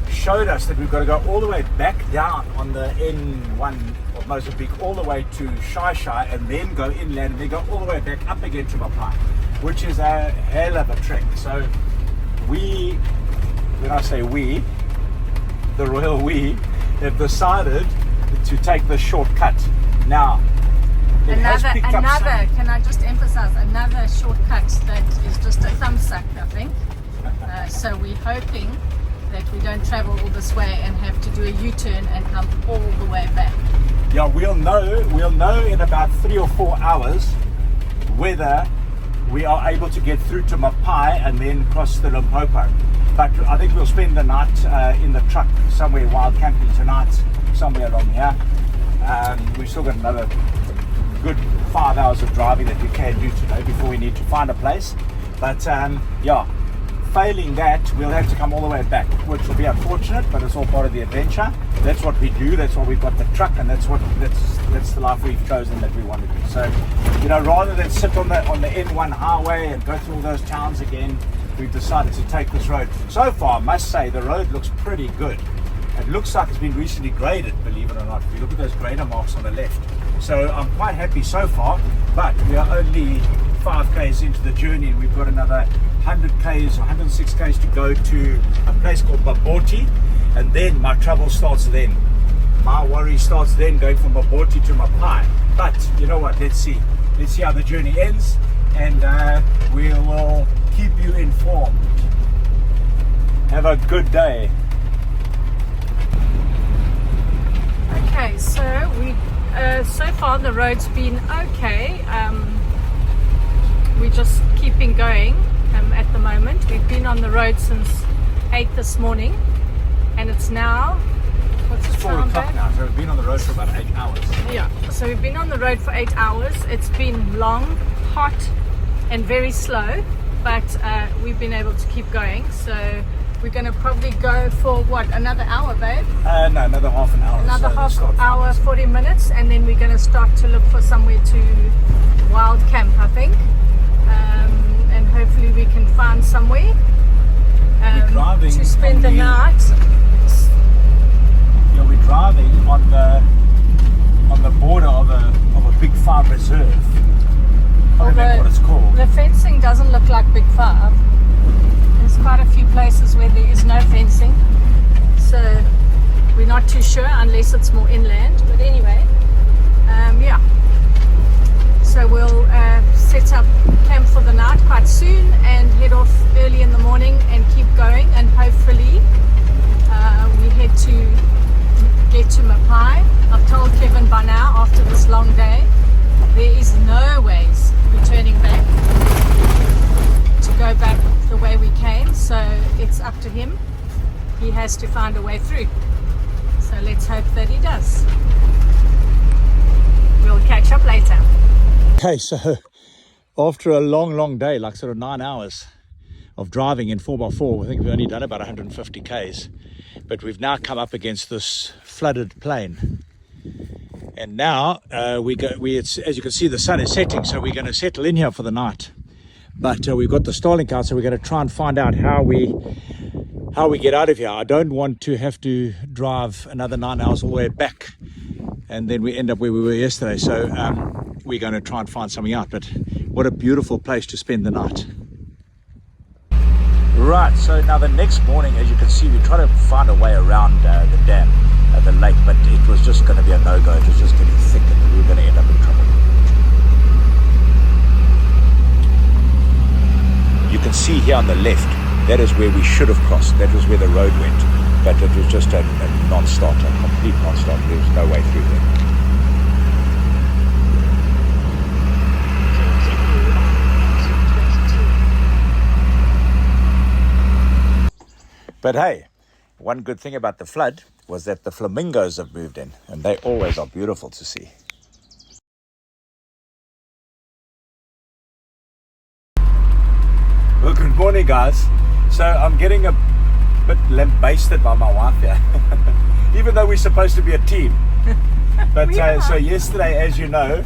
showed us that we've got to go all the way back down on the N1 of Mozambique, all the way to Shai, and then go inland, and then go all the way back up again to Mapai, which is a hell of a trek. So when I say we, the royal we, have decided to take the shortcut. Now, can I just emphasize, another shortcut that is just a thumbs up, I think. So we're hoping that we don't travel all this way and have to do a U-turn and come all the way back. Yeah, we'll know in about 3 or 4 hours whether we are able to get through to Mapai and then cross the Limpopo. But I think we'll spend the night in the truck somewhere, wild camping tonight, somewhere along here. We've still got another good 5 hours of driving that we can do today before we need to find a place. But yeah, failing that, we'll have to come all the way back, which will be unfortunate, but it's all part of the adventure. That's what we do. That's why we've got the truck, and that's the life we've chosen that we want to do. So, rather than sit on the N1 highway and go through all those towns again, we've decided to take this road. So far, I must say, the road looks pretty good. It looks like it's been recently graded, believe it or not. If you look at those grader marks on the left. So I'm quite happy so far, but we are only 5 k's into the journey, and we've got another 100 k's or 106 k's to go to a place called Baboti, and then my trouble starts then. My worry starts then, going from Baboti to Mapai. But you know what, let's see how the journey ends, and we will keep you informed. Have a good day. Okay, so so far the road's been okay. We're just keeping going at the moment. We've been on the road since 8 this morning, and it's now, what's the 4 time, o'clock babe? now, so we've been on the road for about 8 hours. Yeah, so we've been on the road for 8 hours. It's been long, hot, and very slow, but we've been able to keep going. So we're going to probably go for what, another hour, babe? No, another half an hour. Another so half start hour, 40 minutes, and then we're going to start to look for somewhere to wild camp, I think. And hopefully we can find somewhere to spend the night. Yeah, we're driving on the border of a Big 5 reserve. I don't remember what it's called. The fencing doesn't look like Big 5. There's quite a few places where there is no fencing, so we're not too sure unless it's more inland. But anyway, yeah. So we'll set up camp for the night quite soon and head off early in the morning and keep going, and hopefully we head to get to Mapai. I've told Kevin by now, after this long day, there is no ways returning back to go back the way we came, so it's up to him. He has to find a way through, so let's hope that he does. We'll catch up later. Okay, so after a long day, like sort of 9 hours of driving in 4x4, I think we've only done about 150 k's, but we've now come up against this flooded plain, and now as you can see, the sun is setting, so we're going to settle in here for the night. but we've got the Starlink out, so we're going to try and find out how we get out of here. I don't want to have to drive another 9 hours all the way back and then we end up where we were yesterday. So we're going to try and find something out. But what a beautiful place to spend the night. Right, so now the next morning, as you can see, we try to find a way around the dam, the lake, but it was just going to be a no-go. It was just getting thick and we were going to end up in trouble. You can see here on the left, that is where we should have crossed. That was where the road went, but it was just a non-starter, a complete non-starter. There was no way through there. But hey, one good thing about the flood was that the flamingos have moved in, and they always are beautiful to see. Well, good morning, guys. So I'm getting a bit lambasted by my wife here, even though we're supposed to be a team. But so yesterday, as you know,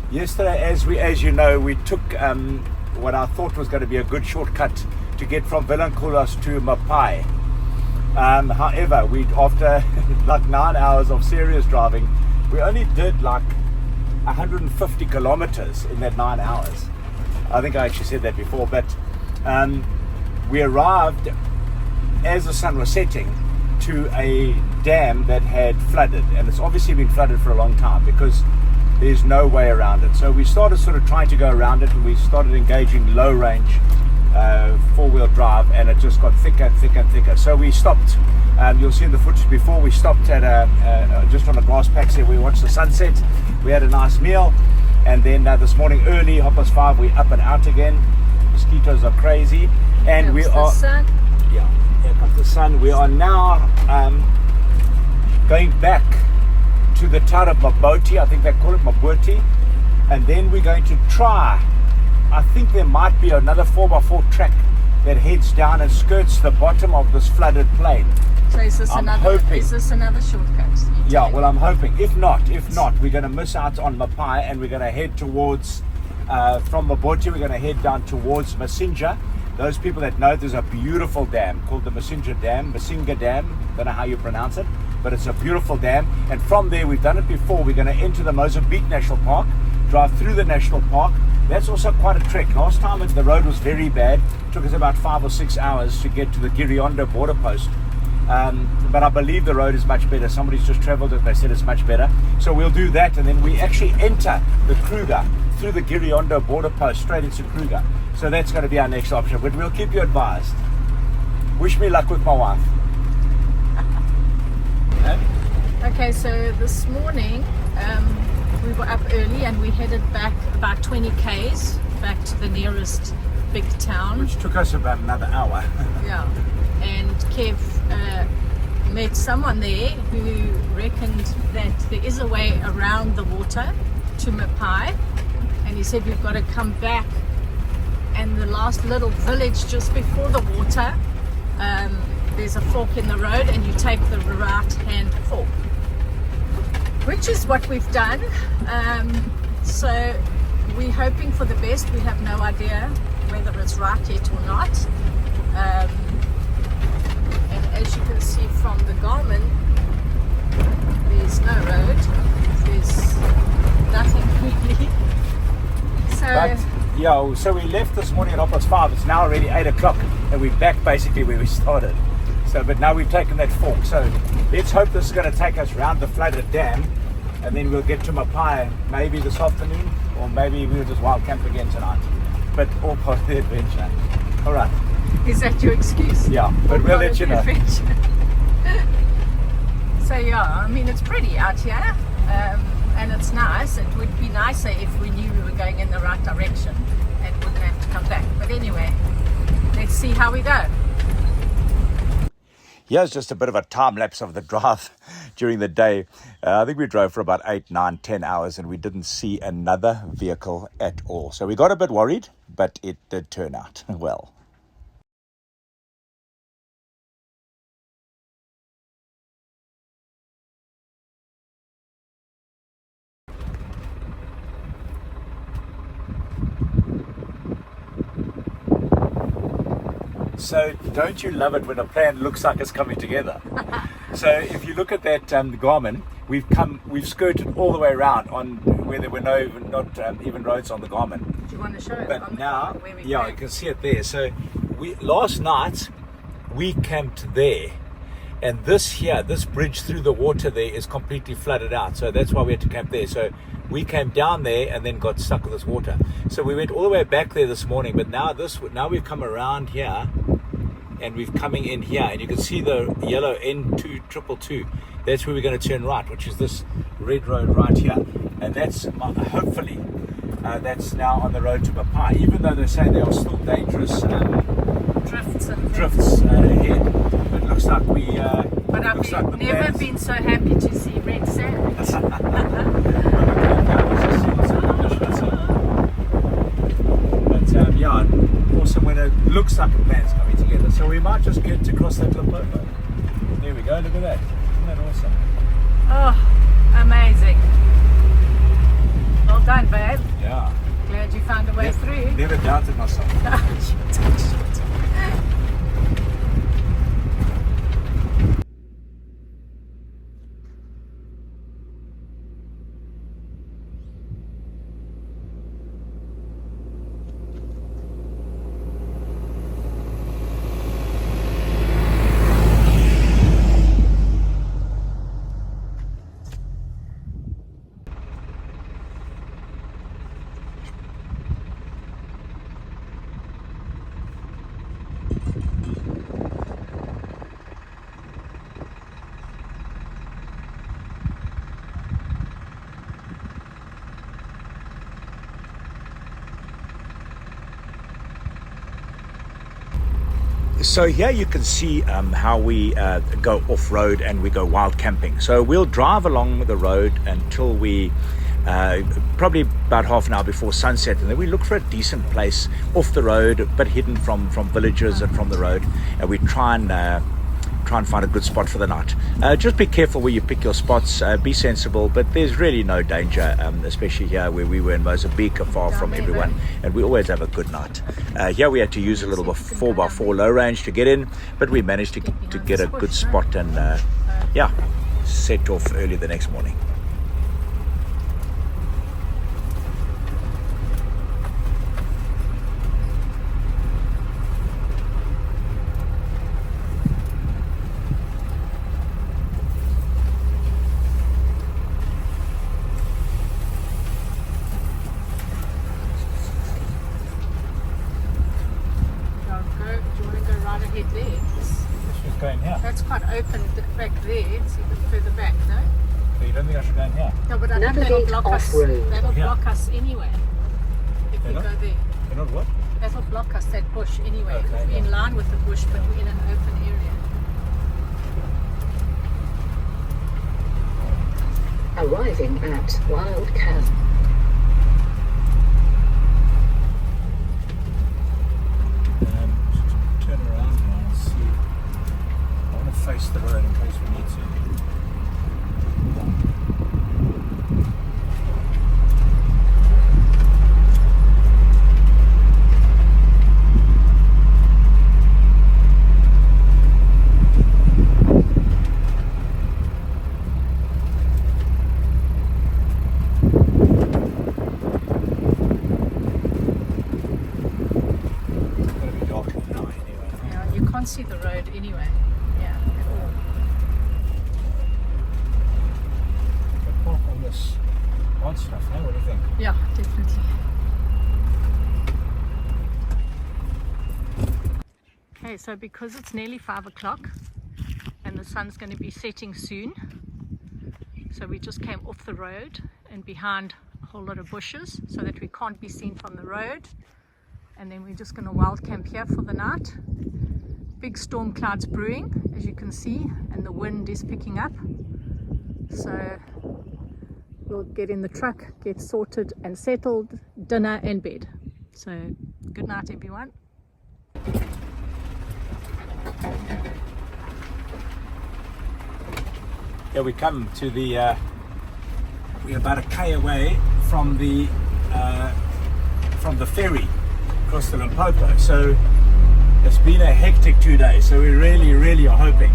yesterday, as you know, we took what I thought was going to be a good shortcut to get from Villankulos to Mapai. However, after like 9 hours of serious driving, we only did like 150 kilometers in that 9 hours. I think I actually said that before, but we arrived as the sun was setting to a dam that had flooded, and it's obviously been flooded for a long time because there's no way around it. So we started sort of trying to go around it, and we started engaging low range four-wheel drive, and it just got thicker and thicker and thicker. So we stopped. You'll see in the footage before, we stopped at just on a grass patch there. We watched the sunset. We had a nice meal, and then this morning early, 5:30, we up and out again. Mosquitoes are crazy, and we are. Sun. Yeah, here comes the sun. We are now going back to the town of Maboti. I think they call it Maboti, and then we're going to try. I think there might be another 4x4 track that heads down and skirts the bottom of this flooded plain. So is this another shortcut? Yeah, well, I'm hoping. If not, we're going to miss out on Mapai, and we're going to head towards, from Maboti, we're going to head down towards Masinga. Those people that know, there's a beautiful dam called the Masinga Dam, don't know how you pronounce it, but it's a beautiful dam. And from there, we've done it before, we're going to enter the Mozambique National Park, drive through the national park. That's also quite a trek. Last time the road was very bad. It took us about 5 or 6 hours to get to the Giriondo border post. But I believe the road is much better. Somebody's just traveled it, they said it's much better. So we'll do that, and then we actually enter the Kruger through the Giriondo border post straight into Kruger. So that's going to be our next option, but we'll keep you advised. Wish me luck with my wife. Okay, so this morning we were up early and we headed back about 20 k's back to the nearest big town, which took us about another hour. Yeah, and Kev met someone there who reckoned that there is a way around the water to Mapai, and he said we've got to come back, and the last little village just before the water, there's a fork in the road and you take the right hand fork, which is what we've done. So we're hoping for the best. We have no idea whether it's right yet or not. And as you can see from the Garmin, there's no road. There's nothing really. So we left this morning at 5:30. It's now already 8 o'clock, and we're back basically where we started. So, but now we've taken that fork. So let's hope this is going to take us around the flooded dam, and then we'll get to Mapai maybe this afternoon, or maybe we'll just wild camp again tonight. But all part of the adventure. All right. Is that your excuse? Yeah, but we'll let you know. So yeah, I mean, it's pretty out here, and it's nice. It would be nicer if we knew we were going in the right direction and wouldn't have to come back. But anyway, let's see how we go. Here's just a bit of a time lapse of the drive during the day. I think we drove for about 8, 9, 10 hours, and we didn't see another vehicle at all. So we got a bit worried, but it did turn out well. So don't you love it when a plan looks like it's coming together? So if you look at that Garmin, we've skirted all the way around on where there were not even roads on the Garmin. Do you want to show it? But now, where we yeah, go? you can see it there. So last night we camped there, and this bridge through the water there is completely flooded out. So that's why we had to camp there. So we came down there and then got stuck with this water. So we went all the way back there this morning, but now we've come around here, and we're coming in here, and you can see the yellow N2222. That's where we're going to turn right, which is this red road right here, and that's hopefully that's now on the road to Mapai. Even though they say there are still dangerous drifts ahead, but it looks like we. But I've never been so happy to see red sand. But yeah, awesome when it looks like a plan's coming together. So we might just get to cross that Limpopo. There we go, look at that. Isn't that awesome? Oh, amazing. Well done, babe. Yeah. Glad you found a way through. Never doubted myself. So here you can see how we go off-road and we go wild camping. So we'll drive along the road until we probably about half an hour before sunset, and then we look for a decent place off the road but hidden from villages and from the road, and we try and find a good spot for the night. Just be careful where you pick your spots, be sensible, but there's really no danger, especially here where we were in Mozambique, far from everyone, and we always have a good night. Here we had to use a little 4x4 low range to get in, but we managed to get a good spot and yeah, set off early the next morning. That's quite open back there. It's even further back, no? So you don't think I should go in here? No, but I think that'll block us. That'll block us anyway. If we go there. They're not what? That'll block us, that bush anyway. Okay, We're in line with the bush, but we're in an open area. Arriving at Wild Camp. Turn around now and see. I want to face the road in case we need to. See the road anyway. Yeah, at all. Park on this odd stuff, huh? What do you think? Yeah, definitely. Okay, so because it's nearly 5 o'clock and the sun's going to be setting soon, so we just came off the road and behind a whole lot of bushes so that we can't be seen from the road, and then we're just going to wild camp here for the night. Big storm clouds brewing, as you can see, and the wind is picking up. So we'll get in the truck, get sorted and settled, dinner and bed. So good night, everyone. Yeah, we come to the we're about a K away from the ferry across the Limpopo. So It's been a hectic 2 days, so we really are hoping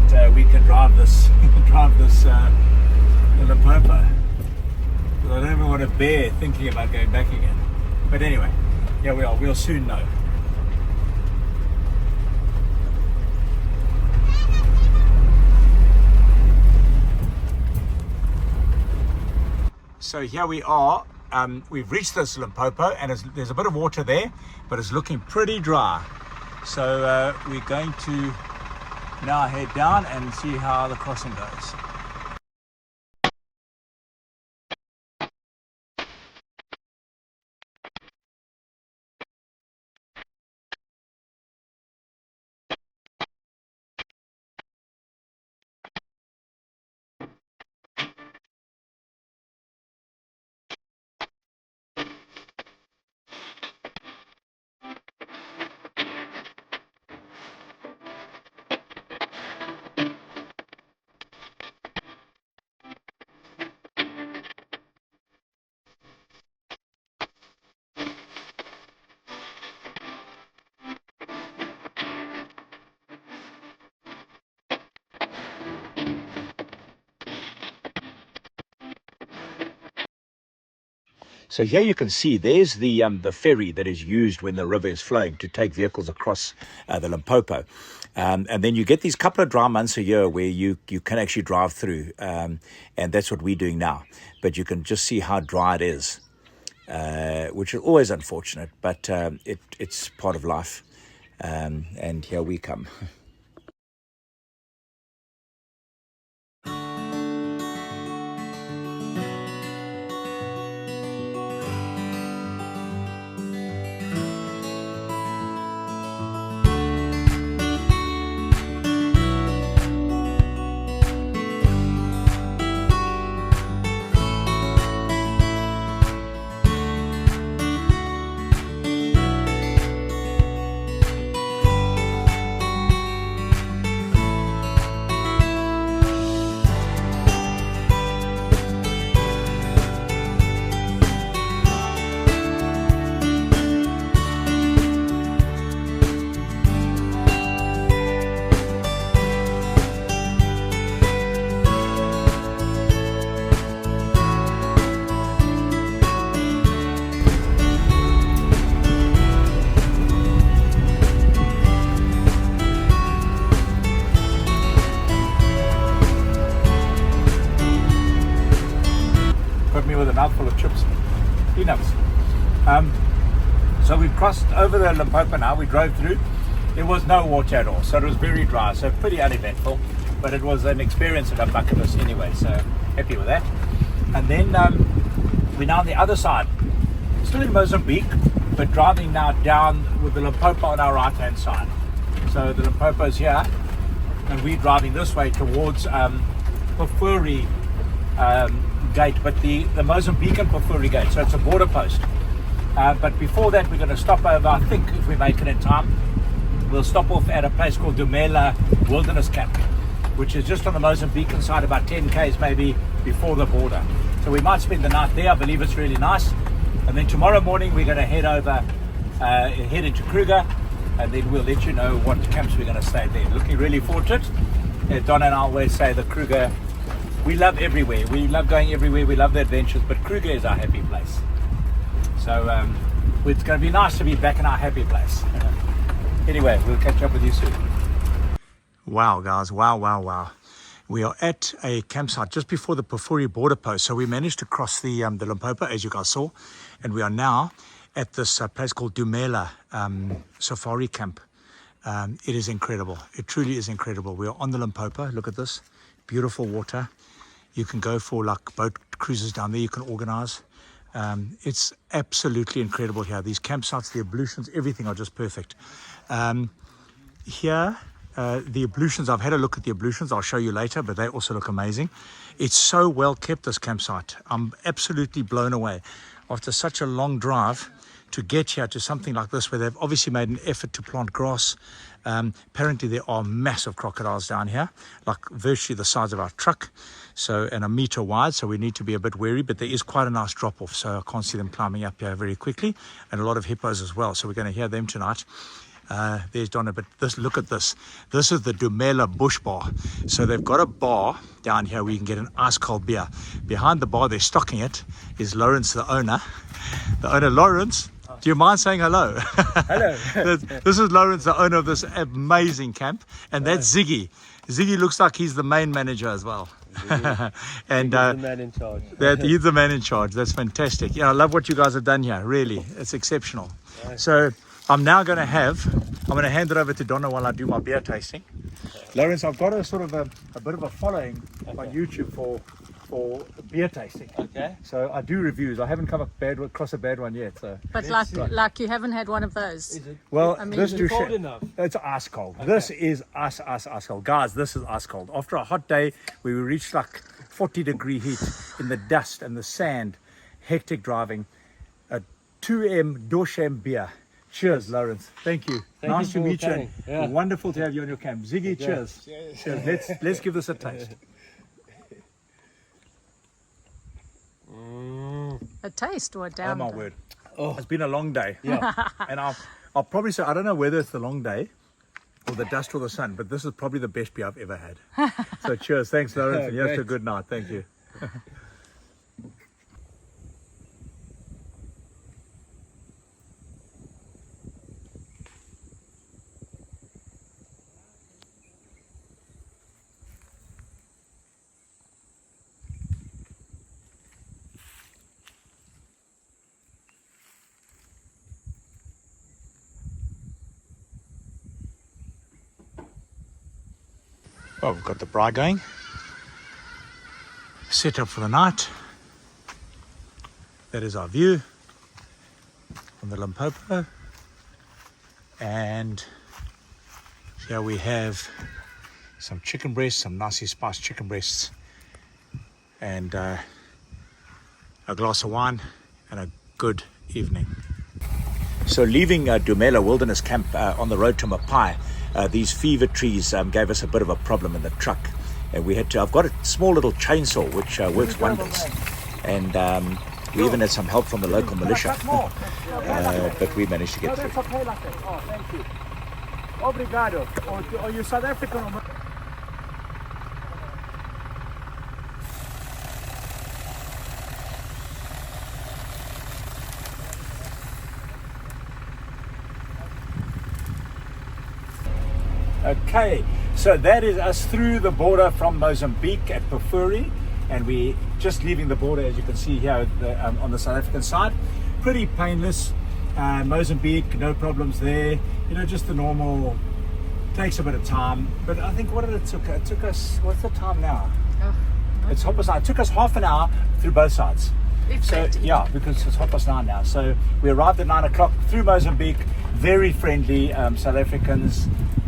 that we can drive this Limpopo. I don't even want to bear thinking about going back again. But anyway, here we are. We'll soon know. So here we are. We've reached this Limpopo, and there's a bit of water there, but it's looking pretty dry. So we're going to now head down and see how the crossing goes. So here you can see there's the ferry that is used when the river is flowing to take vehicles across the Limpopo. And then you get these couple of dry months a year where you can actually drive through. And that's what we're doing now. But you can just see how dry it is, which is always unfortunate, but it's part of life. And here we come. With a mouthful of chips, peanuts. So we've crossed over the Limpopo now. We drove through. There was no water at all, so it was very dry, so pretty uneventful, but it was an experience at our bucket list anyway, so happy with that. And then we're now on the other side, still in Mozambique, but driving now down with the Limpopo on our right hand side. So the Limpopo is here, and we're driving this way towards Pafuri gate, but the Mozambican Pafuri gate, so it's a border post. But before that, we're going to stop over, I think if we make it in time, we'll stop off at a place called Dumela Wilderness Camp, which is just on the Mozambican side, about 10 k's maybe before the border. So we might spend the night there. I believe it's really nice. And then tomorrow morning we're going to head over, head into Kruger, and then we'll let you know what camps we're going to stay there. Looking really forward to it. Donna and I always say the Kruger, we love everywhere. We love going everywhere. We love the adventures, but Kruger is our happy place. So it's going to be nice to be back in our happy place. Anyway, we'll catch up with you soon. Wow, guys. Wow. We are at a campsite just before the Pafuri border post. So we managed to cross the Limpopo, as you guys saw. And we are now at this place called Dumela Safari Camp. It is incredible. It truly is incredible. We are on the Limpopo. Look at this. Beautiful water. You can go for like boat cruises down there. You can organize. It's absolutely incredible here. These campsites, the ablutions, everything are just perfect. Here, the ablutions, I've had a look at the ablutions. I'll show you later, but they also look amazing. It's so well kept, this campsite. I'm absolutely blown away. After such a long drive to get here to something like this, where they've obviously made an effort to plant grass. Apparently there are massive crocodiles down here, like virtually the size of our truck, so, and a meter wide, so we need to be a bit wary, but there is quite a nice drop off, so I can't see them climbing up here very quickly, and a lot of hippos as well, so we're going to hear them tonight. There's Donna, but look at this. This is the Dumela Bush Bar. So they've got a bar down here where you can get an ice cold beer. Behind the bar, they're stocking it, is Lawrence, the owner. The owner, Lawrence, do you mind saying hello? Hello. This is Lawrence, the owner of this amazing camp, and that's Ziggy. Ziggy looks like he's the main manager as well. And the man in charge. He's the man in charge. That's fantastic. Yeah, I love what you guys have done here. Really, it's exceptional. So I'm now going to hand it over to Donna while I do my beer tasting. Lawrence, I've got a sort of a bit of a following on YouTube for beer tasting. Okay. So I do reviews. I haven't come across a bad one yet. So. But like you haven't had one of those. Well, I mean, this is do it cold shit. enough? It's ice cold. This is ice cold. Guys, this is ice cold. After a hot day, we reached like 40-degree heat in the dust and the sand, hectic driving, a 2M Dorshem beer. Cheers, Lawrence. Thank you. Nice to you for meet you. coming. Yeah. Wonderful to have you on your camp. Ziggy, cheers. Cheers. Let's give this a taste. A taste or a Oh down? my word. It's been a long day. Yeah. And I'll probably say, I don't know whether it's the long day or the dust or the sun, but this is probably the best beer I've ever had. So cheers. Thanks, Lawrence. And you have a good night. Thank you. Well, we've got the braai going, set up for the night. That is our view from the Limpopo, and here we have some chicken breasts, some nicely spiced chicken breasts, and a glass of wine and a good evening. So leaving Dumela Wilderness Camp on the road to Mapai, these fever trees gave us a bit of a problem in the truck, and we had to. I've got a small little chainsaw which works wonders, and we even had some help from the local militia, but we managed to get through. Oh, thank you. Obrigado. Are you South African or? Okay, so that is us through the border from Mozambique at Pafuri, and we just leaving the border, as you can see here on the South African side. Pretty painless. Mozambique, no problems there. You know, just the normal. Takes a bit of time, but I think what did it took? It took us. What's the time now? It's 9:30. It took us half an hour through both sides. So yeah, because it's 9:30 now. So we arrived at 9 o'clock through Mozambique. Very friendly South Africans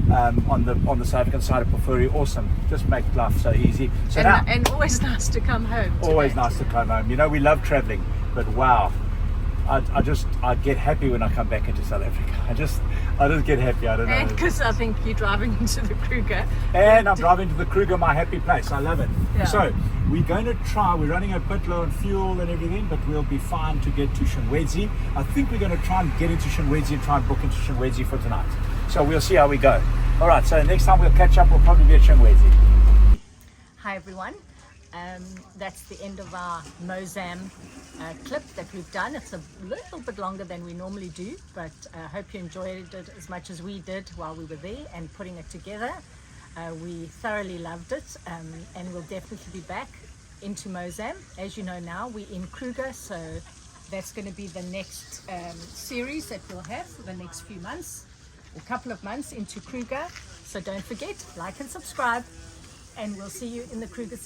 on the South African side of Pafuri. Awesome, just make life so easy. So now, and always nice to come home. Always nice to come home. You know, we love traveling, but wow, I get happy when I come back into South Africa. I just get happy. I don't know. And because I think you're driving into the Kruger. And I'm driving to the Kruger, my happy place. I love it. Yeah. So we're going to try. We're running a bit low on fuel and everything, but we'll be fine to get to Shinwedzi. I think we're going to try and get into Shinwedzi and try and book into Shinwedzi for tonight. So we'll see how we go. All right. So next time we'll catch up. We'll probably be at Shinwedzi. Hi everyone. That's the end of our Mozam clip that we've done. It's a little bit longer than we normally do, but I hope you enjoyed it as much as we did while we were there and putting it together. We thoroughly loved it, and we'll definitely be back into Mozam. As you know now, we're in Kruger, so that's going to be the next series that we'll have for the next few months, a couple of months into Kruger. So don't forget, like and subscribe, and we'll see you in the Kruger series.